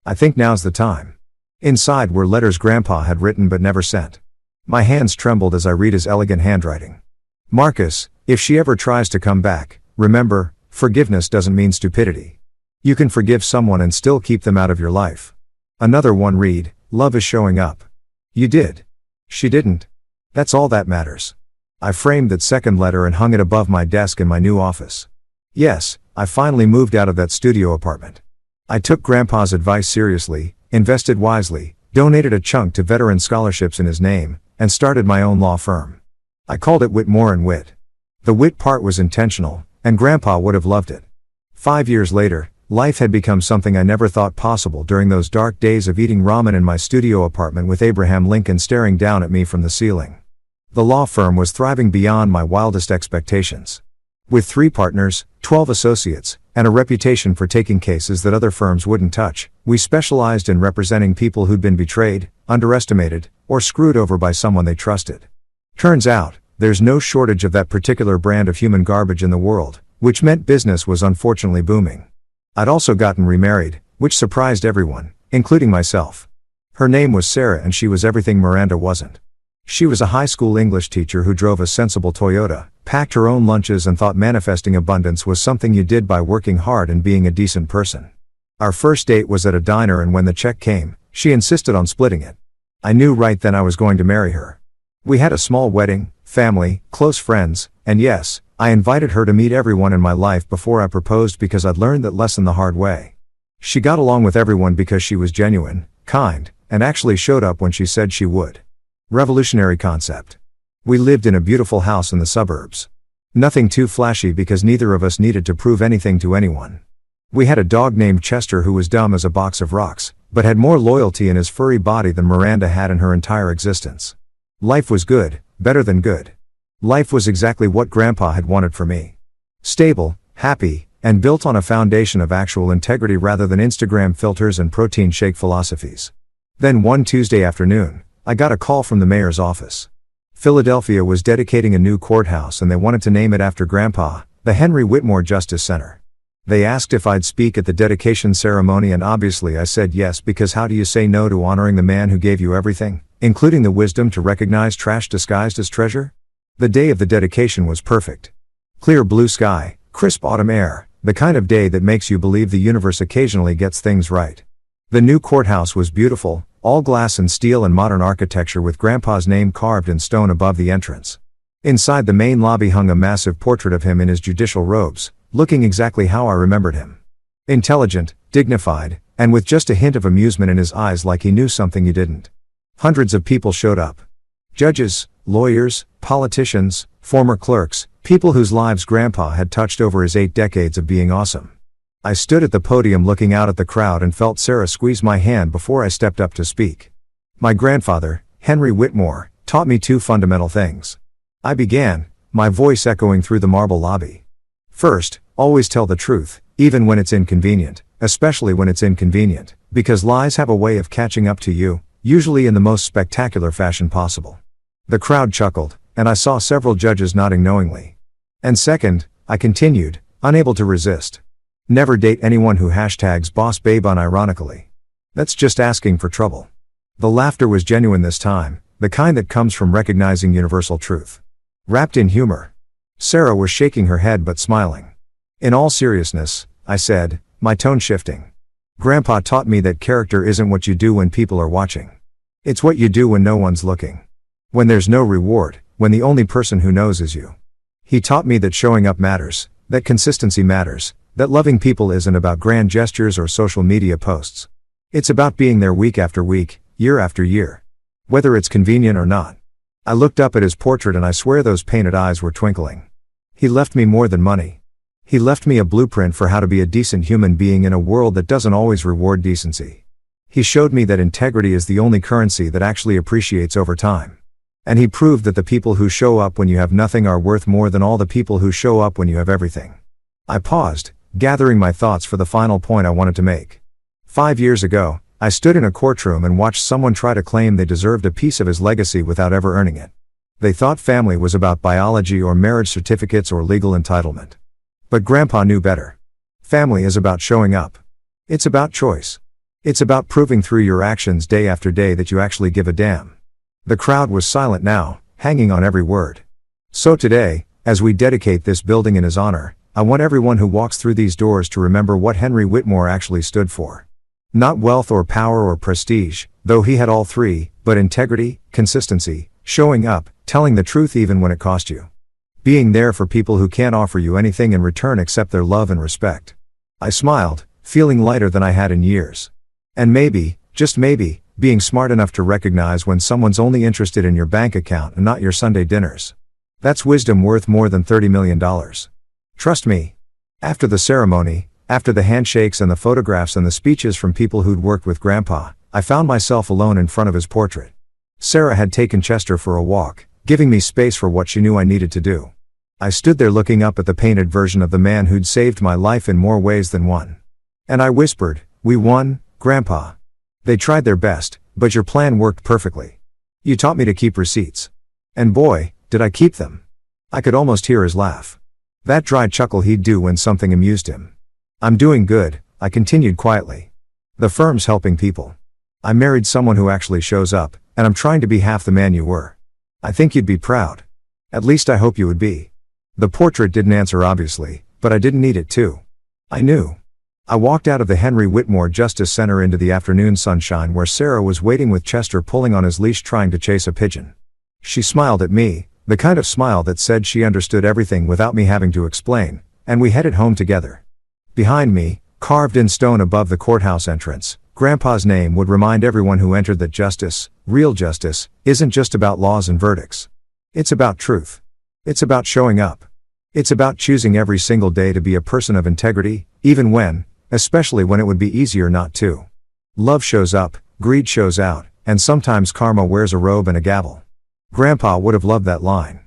I think now's the time. Inside were letters Grandpa had written but never sent. My hands trembled as I read his elegant handwriting. Marcus, if she ever tries to come back, remember, forgiveness doesn't mean stupidity. You can forgive someone and still keep them out of your life. Another one read, love is showing up. You did. She didn't. That's all that matters. I framed that second letter and hung it above my desk in my new office. Yes, I finally moved out of that studio apartment. I took Grandpa's advice seriously, invested wisely, donated a chunk to veteran scholarships in his name, and started my own law firm. I called it Whitmore & Witt. The Witt part was intentional, and Grandpa would have loved it. 5 years later, life had become something I never thought possible during those dark days of eating ramen in my studio apartment with Abraham Lincoln staring down at me from the ceiling. The law firm was thriving beyond my wildest expectations. With 3 partners, 12 associates, and a reputation for taking cases that other firms wouldn't touch, we specialized in representing people who'd been betrayed, underestimated, or screwed over by someone they trusted. Turns out, there's no shortage of that particular brand of human garbage in the world, which meant business was unfortunately booming. I'd also gotten remarried, which surprised everyone, including myself. Her name was Sarah and she was everything Miranda wasn't. She was a high school English teacher who drove a sensible Toyota, packed her own lunches and thought manifesting abundance was something you did by working hard and being a decent person. Our first date was at a diner and when the check came, she insisted on splitting it. I knew right then I was going to marry her. We had a small wedding, family, close friends, and yes, I invited her to meet everyone in my life before I proposed because I'd learned that lesson the hard way. She got along with everyone because she was genuine, kind, and actually showed up when she said she would. Revolutionary concept. We lived in a beautiful house in the suburbs. Nothing too flashy because neither of us needed to prove anything to anyone. We had a dog named Chester who was dumb as a box of rocks, but had more loyalty in his furry body than Miranda had in her entire existence. Life was good, better than good. Life was exactly what Grandpa had wanted for me. Stable, happy, and built on a foundation of actual integrity rather than Instagram filters and protein shake philosophies. Then one Tuesday afternoon, I got a call from the mayor's office. Philadelphia was dedicating a new courthouse and they wanted to name it after Grandpa, the Henry Whitmore Justice Center. They asked if I'd speak at the dedication ceremony, and obviously I said yes, because how do you say no to honoring the man who gave you everything, including the wisdom to recognize trash disguised as treasure? The day of the dedication was perfect. Clear blue sky, crisp autumn air, the kind of day that makes you believe the universe occasionally gets things right. The new courthouse was beautiful, all glass and steel and modern architecture with Grandpa's name carved in stone above the entrance. Inside the main lobby hung a massive portrait of him in his judicial robes, looking exactly how I remembered him. Intelligent, dignified, and with just a hint of amusement in his eyes, like he knew something you didn't. Hundreds of people showed up. Judges, lawyers, politicians, former clerks, people whose lives Grandpa had touched over his 8 decades of being awesome. I stood at the podium looking out at the crowd and felt Sarah squeeze my hand before I stepped up to speak. My grandfather, Henry Whitmore, taught me 2 fundamental things. I began, my voice echoing through the marble lobby. First, always tell the truth, even when it's inconvenient, especially when it's inconvenient, because lies have a way of catching up to you, usually in the most spectacular fashion possible. The crowd chuckled, and I saw several judges nodding knowingly. And second, I continued, unable to resist. Never date anyone who hashtags boss babe unironically. That's just asking for trouble. The laughter was genuine this time, the kind that comes from recognizing universal truth. Wrapped in humor. Sarah was shaking her head but smiling. In all seriousness, I said, my tone shifting. Grandpa taught me that character isn't what you do when people are watching. It's what you do when no one's looking. When there's no reward, when the only person who knows is you. He taught me that showing up matters, that consistency matters, that loving people isn't about grand gestures or social media posts. It's about being there week after week, year after year. Whether it's convenient or not. I looked up at his portrait and I swear those painted eyes were twinkling. He left me more than money. He left me a blueprint for how to be a decent human being in a world that doesn't always reward decency. He showed me that integrity is the only currency that actually appreciates over time. And he proved that the people who show up when you have nothing are worth more than all the people who show up when you have everything. I paused, gathering my thoughts for the final point I wanted to make. 5 years ago, I stood in a courtroom and watched someone try to claim they deserved a piece of his legacy without ever earning it. They thought family was about biology or marriage certificates or legal entitlement. But Grandpa knew better. Family is about showing up. It's about choice. It's about proving through your actions day after day that you actually give a damn. The crowd was silent now, hanging on every word. So today, as we dedicate this building in his honor, I want everyone who walks through these doors to remember what Henry Whitmore actually stood for. Not wealth or power or prestige, though he had all 3, but integrity, consistency, showing up, telling the truth even when it cost you. Being there for people who can't offer you anything in return except their love and respect. I smiled, feeling lighter than I had in years. And maybe, just maybe, being smart enough to recognize when someone's only interested in your bank account and not your Sunday dinners. That's wisdom worth more than $30 million. Trust me. After the ceremony, after the handshakes and the photographs and the speeches from people who'd worked with Grandpa, I found myself alone in front of his portrait. Sarah had taken Chester for a walk, giving me space for what she knew I needed to do. I stood there looking up at the painted version of the man who'd saved my life in more ways than one. And I whispered, "We won, Grandpa. They tried their best, but your plan worked perfectly. You taught me to keep receipts. And boy, did I keep them." I could almost hear his laugh. That dry chuckle he'd do when something amused him. "I'm doing good," I continued quietly. "The firm's helping people. I married someone who actually shows up, and I'm trying to be half the man you were. I think you'd be proud. At least I hope you would be." The portrait didn't answer obviously, but I didn't need it to. I knew. I walked out of the Henry Whitmore Justice Center into the afternoon sunshine where Sarah was waiting with Chester pulling on his leash trying to chase a pigeon. She smiled at me, the kind of smile that said she understood everything without me having to explain, and we headed home together. Behind me, carved in stone above the courthouse entrance, Grandpa's name would remind everyone who entered that justice, real justice, isn't just about laws and verdicts. It's about truth. It's about showing up. It's about choosing every single day to be a person of integrity, even when, especially when it would be easier not to. Love shows up, greed shows out, and sometimes karma wears a robe and a gavel. Grandpa would have loved that line.